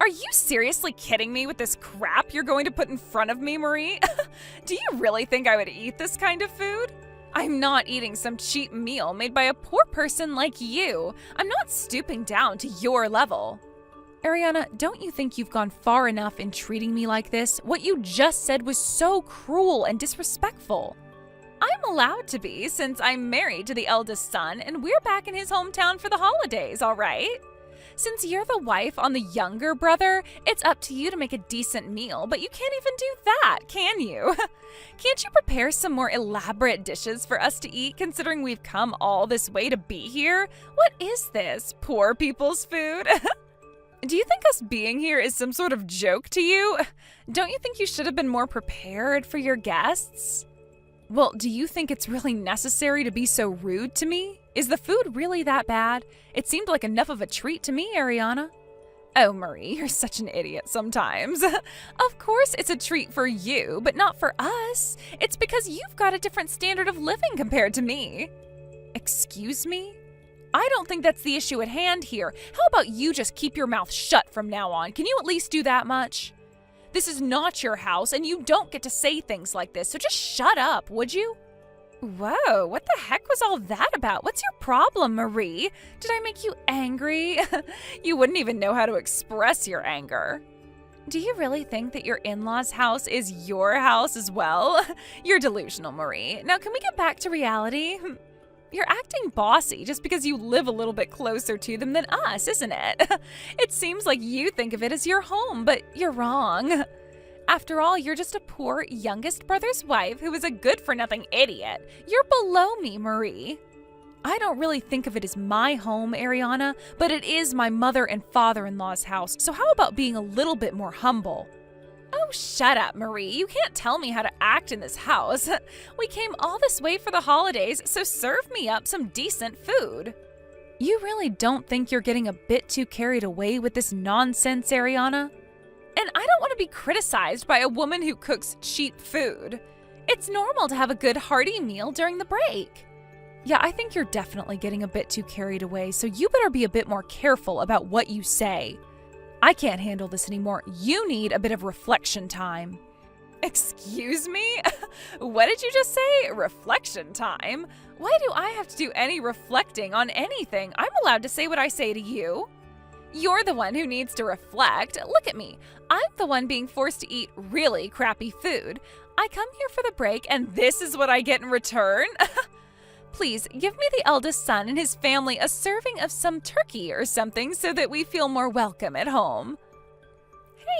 Are you seriously kidding me with this crap you're going to put in front of me, Marie? Do you really think I would eat this kind of food? I'm not eating some cheap meal made by a poor person like you. I'm not stooping down to your level. Ariana, don't you think you've gone far enough in treating me like this? What you just said was so cruel and disrespectful. I'm allowed to be since I'm married to the eldest son and we're back in his hometown for the holidays, all right? Since you're the wife on the younger brother, it's up to you to make a decent meal, but you can't even do that, can you? Can't you prepare some more elaborate dishes for us to eat, considering we've come all this way to be here? What is this, poor people's food? Do you think us being here is some sort of joke to you? Don't you think you should have been more prepared for your guests? Well, do you think it's really necessary to be so rude to me? Is the food really that bad? It seemed like enough of a treat to me, Ariana. Oh, Marie, you're such an idiot sometimes. Of course it's a treat for you, but not for us. It's because you've got a different standard of living compared to me. Excuse me? I don't think that's the issue at hand here. How about you just keep your mouth shut from now on? Can you at least do that much? This is not your house, and you don't get to say things like this, so just shut up, would you? Whoa, what the heck was all that about? What's your problem, Marie? Did I make you angry? You wouldn't even know how to express your anger. Do you really think that your in-laws' house is your house as well? You're delusional, Marie. Now, can we get back to reality? You're acting bossy just because you live a little bit closer to them than us, isn't it? It seems like you think of it as your home, but you're wrong. After all, you're just a poor youngest brother's wife who is a good-for-nothing idiot. You're below me, Marie. I don't really think of it as my home, Ariana, but it is my mother and father-in-law's house, so how about being a little bit more humble? Oh, shut up, Marie. You can't tell me how to act in this house. We came all this way for the holidays, so serve me up some decent food. You really don't think you're getting a bit too carried away with this nonsense, Ariana? And I don't want to be criticized by a woman who cooks cheap food. It's normal to have a good hearty meal during the break. Yeah, I think you're definitely getting a bit too carried away, so you better be a bit more careful about what you say. I can't handle this anymore. You need a bit of reflection time. Excuse me? What did you just say? Reflection time? Why do I have to do any reflecting on anything? I'm allowed to say what I say to you. You're the one who needs to reflect. Look at me. I'm the one being forced to eat really crappy food. I come here for the break, and this is what I get in return? Please, give me the eldest son and his family a serving of some turkey or something so that we feel more welcome at home.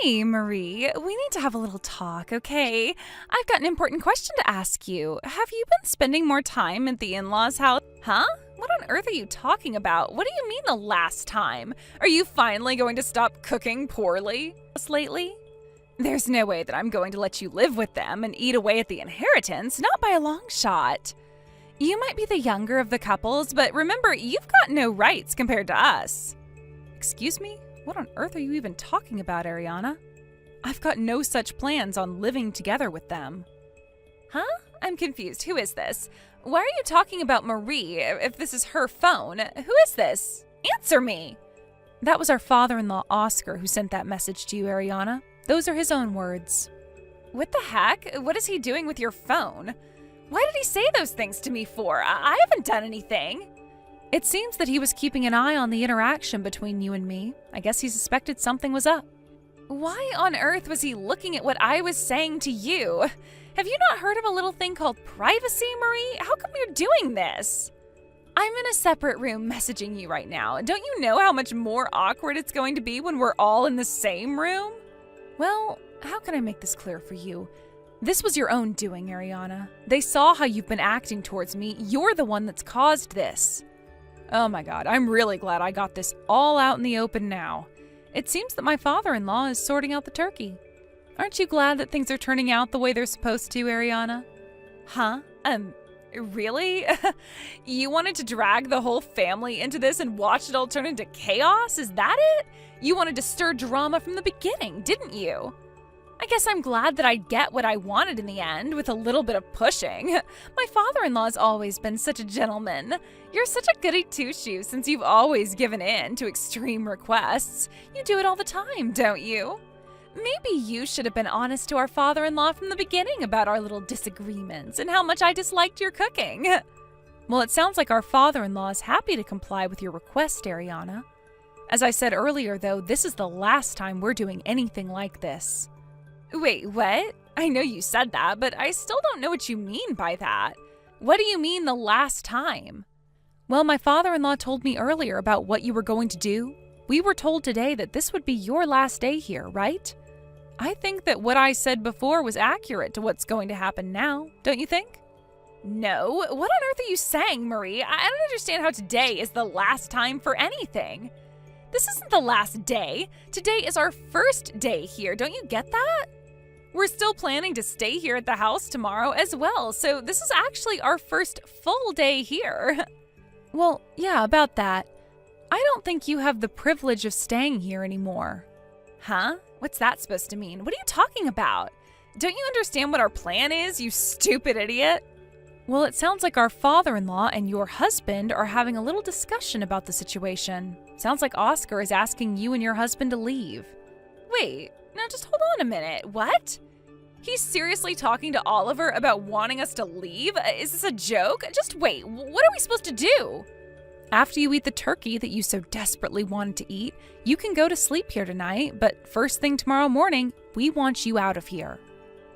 Hey, Marie, we need to have a little talk, okay? I've got an important question to ask you. Have you been spending more time at the in-laws' house? Huh? What on earth are you talking about? What do you mean the last time? Are you finally going to stop cooking poorly lately? There's no way that I'm going to let you live with them and eat away at the inheritance, not by a long shot. You might be the younger of the couples, but remember, you've got no rights compared to us. Excuse me? What on earth are you even talking about, Ariana? I've got no such plans on living together with them. Huh? I'm confused. Who is this? Why are you talking about Marie if this is her phone? Who is this? Answer me! That was our father-in-law, Oscar, who sent that message to you, Ariana. Those are his own words. What the heck? What is he doing with your phone? Why did he say those things to me for? I haven't done anything. It seems that he was keeping an eye on the interaction between you and me. I guess he suspected something was up. Why on earth was he looking at what I was saying to you? Have you not heard of a little thing called privacy, Marie? How come you're doing this? I'm in a separate room messaging you right now. Don't you know how much more awkward it's going to be when we're all in the same room? Well, how can I make this clear for you? This was your own doing, Ariana. They saw how you've been acting towards me. You're the one that's caused this. Oh my God, I'm really glad I got this all out in the open now. It seems that my father-in-law is sorting out the turkey. Aren't you glad that things are turning out the way they're supposed to, Ariana? Huh? Really? You wanted to drag the whole family into this and watch it all turn into chaos? Is that it? You wanted to stir drama from the beginning, didn't you? I guess I'm glad that I'd get what I wanted in the end, with a little bit of pushing. My father-in-law's always been such a gentleman. You're such a goody two-shoes since you've always given in to extreme requests. You do it all the time, don't you? Maybe you should have been honest to our father-in-law from the beginning about our little disagreements and how much I disliked your cooking. Well, it sounds like our father-in-law is happy to comply with your request, Ariana. As I said earlier, though, this is the last time we're doing anything like this. Wait, what? I know you said that, but I still don't know what you mean by that. What do you mean the last time? Well, my father-in-law told me earlier about what you were going to do. We were told today that this would be your last day here, right? I think that what I said before was accurate to what's going to happen now, don't you think? No, what on earth are you saying, Marie? I don't understand how today is the last time for anything. This isn't the last day. Today is our first day here, don't you get that? We're still planning to stay here at the house tomorrow as well, so this is actually our first full day here. Well, yeah, about that. I don't think you have the privilege of staying here anymore. Huh? What's that supposed to mean? What are you talking about? Don't you understand what our plan is, you stupid idiot? Well, it sounds like our father-in-law and your husband are having a little discussion about the situation. Sounds like Oscar is asking you and your husband to leave. Wait, now just hold on a minute. What? He's seriously talking to Oliver about wanting us to leave? Is this a joke? Just wait, what are we supposed to do? After you eat the turkey that you so desperately wanted to eat, you can go to sleep here tonight, but first thing tomorrow morning, we want you out of here.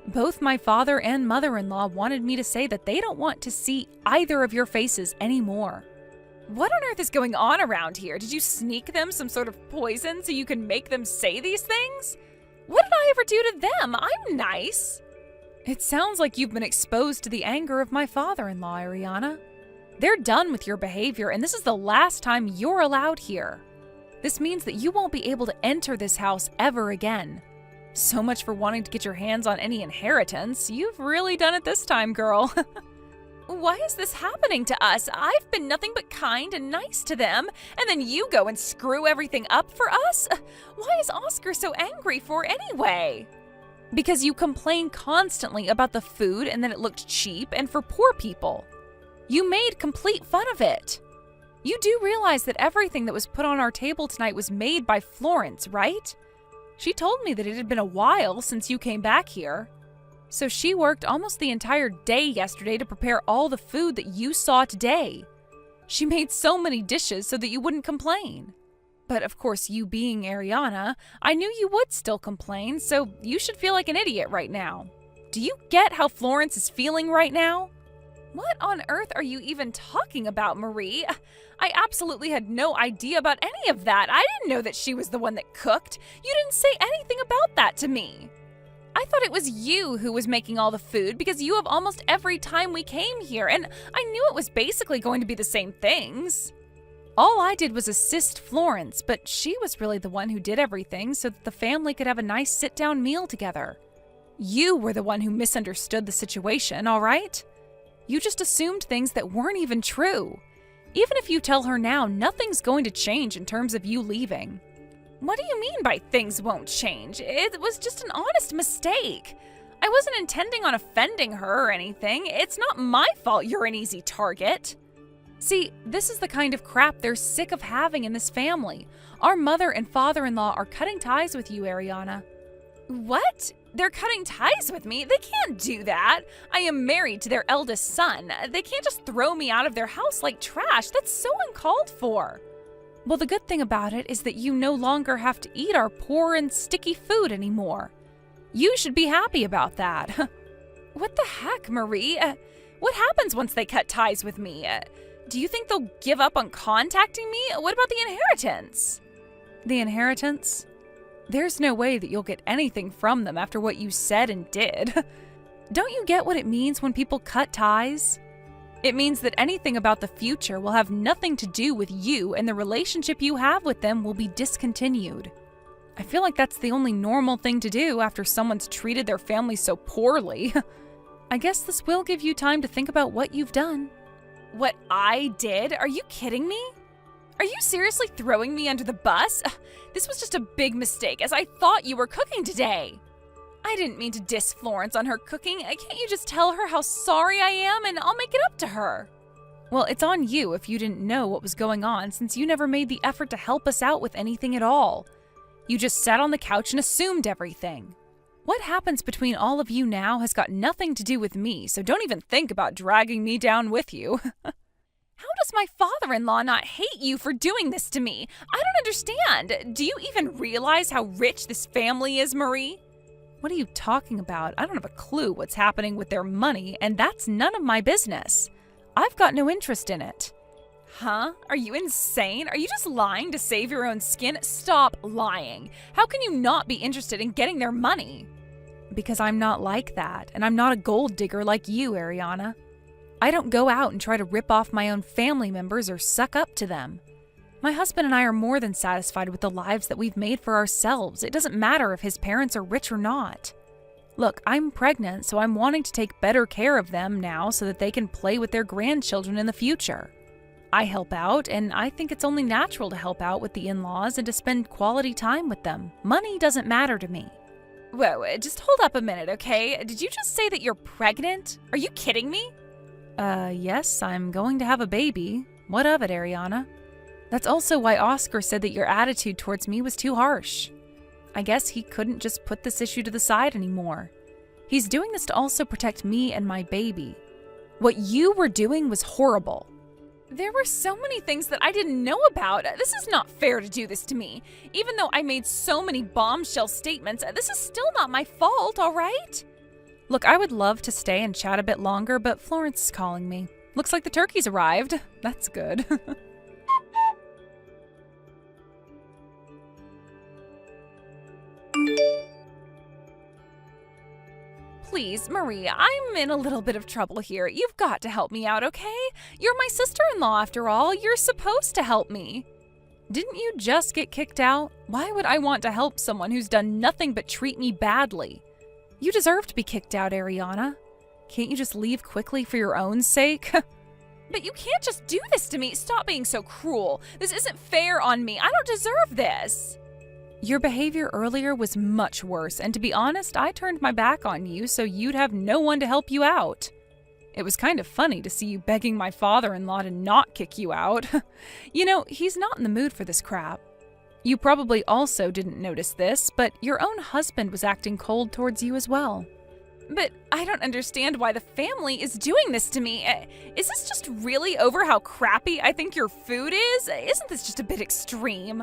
Both my father and mother-in-law wanted me to say that they don't want to see either of your faces anymore. What on earth is going on around here? Did you sneak them some sort of poison so you can make them say these things? What did I ever do to them? I'm nice. It sounds like you've been exposed to the anger of my father-in-law, Ariana. They're done with your behavior, and this is the last time you're allowed here. This means that you won't be able to enter this house ever again. So much for wanting to get your hands on any inheritance. You've really done it this time, girl. Why is this happening to us? I've been nothing but kind and nice to them, and then you go and screw everything up for us? Why is Oscar so angry for anyway? Because you complain constantly about the food and that it looked cheap and for poor people. You made complete fun of it. You do realize that everything that was put on our table tonight was made by Florence, right? She told me that it had been a while since you came back here. So she worked almost the entire day yesterday to prepare all the food that you saw today. She made so many dishes so that you wouldn't complain. But of course, you being Ariana, I knew you would still complain, so you should feel like an idiot right now. Do you get how Florence is feeling right now? What on earth are you even talking about, Marie? I absolutely had no idea about any of that. I didn't know that she was the one that cooked. You didn't say anything about that to me. I thought it was you who was making all the food because you have almost every time we came here, and I knew it was basically going to be the same things. All I did was assist Florence, but she was really the one who did everything so that the family could have a nice sit-down meal together. You were the one who misunderstood the situation, all right? You just assumed things that weren't even true. Even if you tell her now, nothing's going to change in terms of you leaving. What do you mean by things won't change? It was just an honest mistake. I wasn't intending on offending her or anything. It's not my fault you're an easy target. See, this is the kind of crap they're sick of having in this family. Our mother and father-in-law are cutting ties with you, Ariana. What? They're cutting ties with me? They can't do that. I am married to their eldest son. They can't just throw me out of their house like trash. That's so uncalled for. Well, the good thing about it is that you no longer have to eat our poor and sticky food anymore. You should be happy about that. What the heck, Marie? What happens once they cut ties with me? Do you think they'll give up on contacting me? What about the inheritance? The inheritance? There's no way that you'll get anything from them after what you said and did. Don't you get what it means when people cut ties? It means that anything about the future will have nothing to do with you, and the relationship you have with them will be discontinued. I feel like that's the only normal thing to do after someone's treated their family so poorly. I guess this will give you time to think about what you've done. What I did? Are you kidding me? Are you seriously throwing me under the bus? This was just a big mistake, as I thought you were cooking today. I didn't mean to diss Florence on her cooking. Can't you just tell her how sorry I am, and I'll make it up to her? Well, it's on you if you didn't know what was going on, since you never made the effort to help us out with anything at all. You just sat on the couch and assumed everything. What happens between all of you now has got nothing to do with me, so don't even think about dragging me down with you. How does my father-in-law not hate you for doing this to me? I don't understand. Do you even realize how rich this family is, Marie? What are you talking about? I don't have a clue what's happening with their money, and that's none of my business. I've got no interest in it. Huh? Are you insane? Are you just lying to save your own skin? Stop lying. How can you not be interested in getting their money? Because I'm not like that, and I'm not a gold digger like you, Ariana. I don't go out and try to rip off my own family members or suck up to them. My husband and I are more than satisfied with the lives that we've made for ourselves. It doesn't matter if his parents are rich or not. Look, I'm pregnant, so I'm wanting to take better care of them now so that they can play with their grandchildren in the future. I help out, and I think it's only natural to help out with the in-laws and to spend quality time with them. Money doesn't matter to me. Whoa, just hold up a minute, okay? Did you just say that you're pregnant? Are you kidding me? Yes, I'm going to have a baby. What of it, Ariana? That's also why Oscar said that your attitude towards me was too harsh. I guess he couldn't just put this issue to the side anymore. He's doing this to also protect me and my baby. What you were doing was horrible. There were so many things that I didn't know about. This is not fair to do this to me. Even though I made so many bombshell statements, this is still not my fault, all right? Look, I would love to stay and chat a bit longer, but Florence is calling me. Looks like the turkey's arrived. That's good. Please, Marie, I'm in a little bit of trouble here. You've got to help me out, okay? You're my sister-in-law, after all. You're supposed to help me. Didn't you just get kicked out? Why would I want to help someone who's done nothing but treat me badly? You deserve to be kicked out, Ariana. Can't you just leave quickly for your own sake? But you can't just do this to me. Stop being so cruel. This isn't fair on me. I don't deserve this. Your behavior earlier was much worse, and to be honest, I turned my back on you so you'd have no one to help you out. It was kind of funny to see you begging my father-in-law to not kick you out. You know, he's not in the mood for this crap. You probably also didn't notice this, but your own husband was acting cold towards you as well. But I don't understand why the family is doing this to me. Is this just really over how crappy I think your food is? Isn't this just a bit extreme?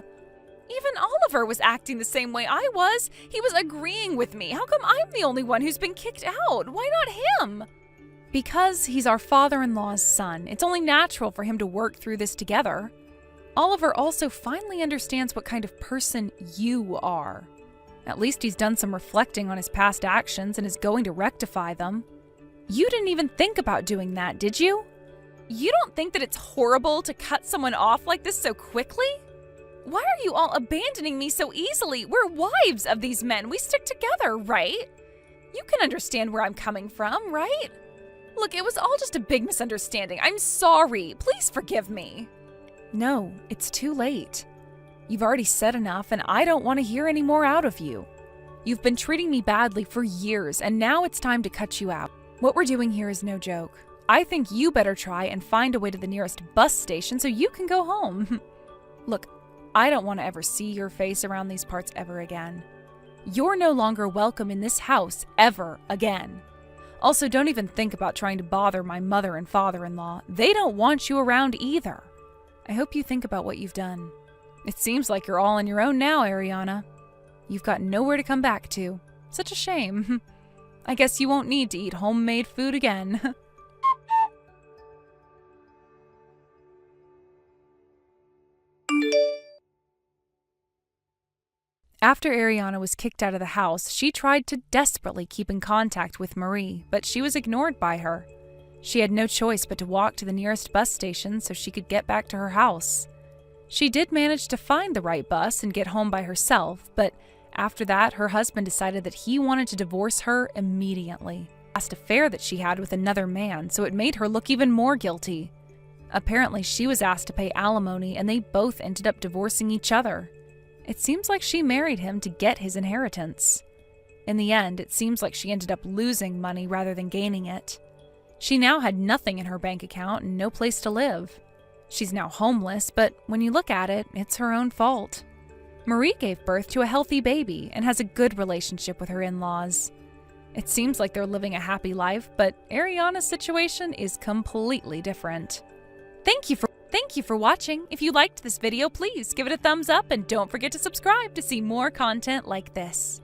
Even Oliver was acting the same way I was. He was agreeing with me. How come I'm the only one who's been kicked out? Why not him? Because he's our father-in-law's son. It's only natural for him to work through this together. Oliver also finally understands what kind of person you are. At least he's done some reflecting on his past actions and is going to rectify them. You didn't even think about doing that, did you? You don't think that it's horrible to cut someone off like this so quickly? Why are you all abandoning me so easily? We're wives of these men. We stick together, right? You can understand where I'm coming from, right? Look, it was all just a big misunderstanding. I'm sorry. Please forgive me. No, it's too late. You've already said enough, and I don't want to hear any more out of you. You've been treating me badly for years, and now it's time to cut you out. What we're doing here is no joke. I think you better try and find a way to the nearest bus station so you can go home. Look, I don't want to ever see your face around these parts ever again. You're no longer welcome in this house ever again. Also, don't even think about trying to bother my mother and father-in-law. They don't want you around either. I hope you think about what you've done. It seems like you're all on your own now, Ariana. You've got nowhere to come back to. Such a shame. I guess you won't need to eat homemade food again. After Ariana was kicked out of the house, she tried to desperately keep in contact with Marie, but she was ignored by her. She had no choice but to walk to the nearest bus station so she could get back to her house. She did manage to find the right bus and get home by herself, but after that, her husband decided that he wanted to divorce her immediately. Last affair that she had with another man, so it made her look even more guilty. Apparently, she was asked to pay alimony, and they both ended up divorcing each other. It seems like she married him to get his inheritance. In the end, it seems like she ended up losing money rather than gaining it. She now had nothing in her bank account and no place to live. She's now homeless, but when you look at it, it's her own fault. Marie gave birth to a healthy baby and has a good relationship with her in-laws. It seems like they're living a happy life, but Ariana's situation is completely different. Thank you for watching. If you liked this video, please give it a thumbs up and don't forget to subscribe to see more content like this.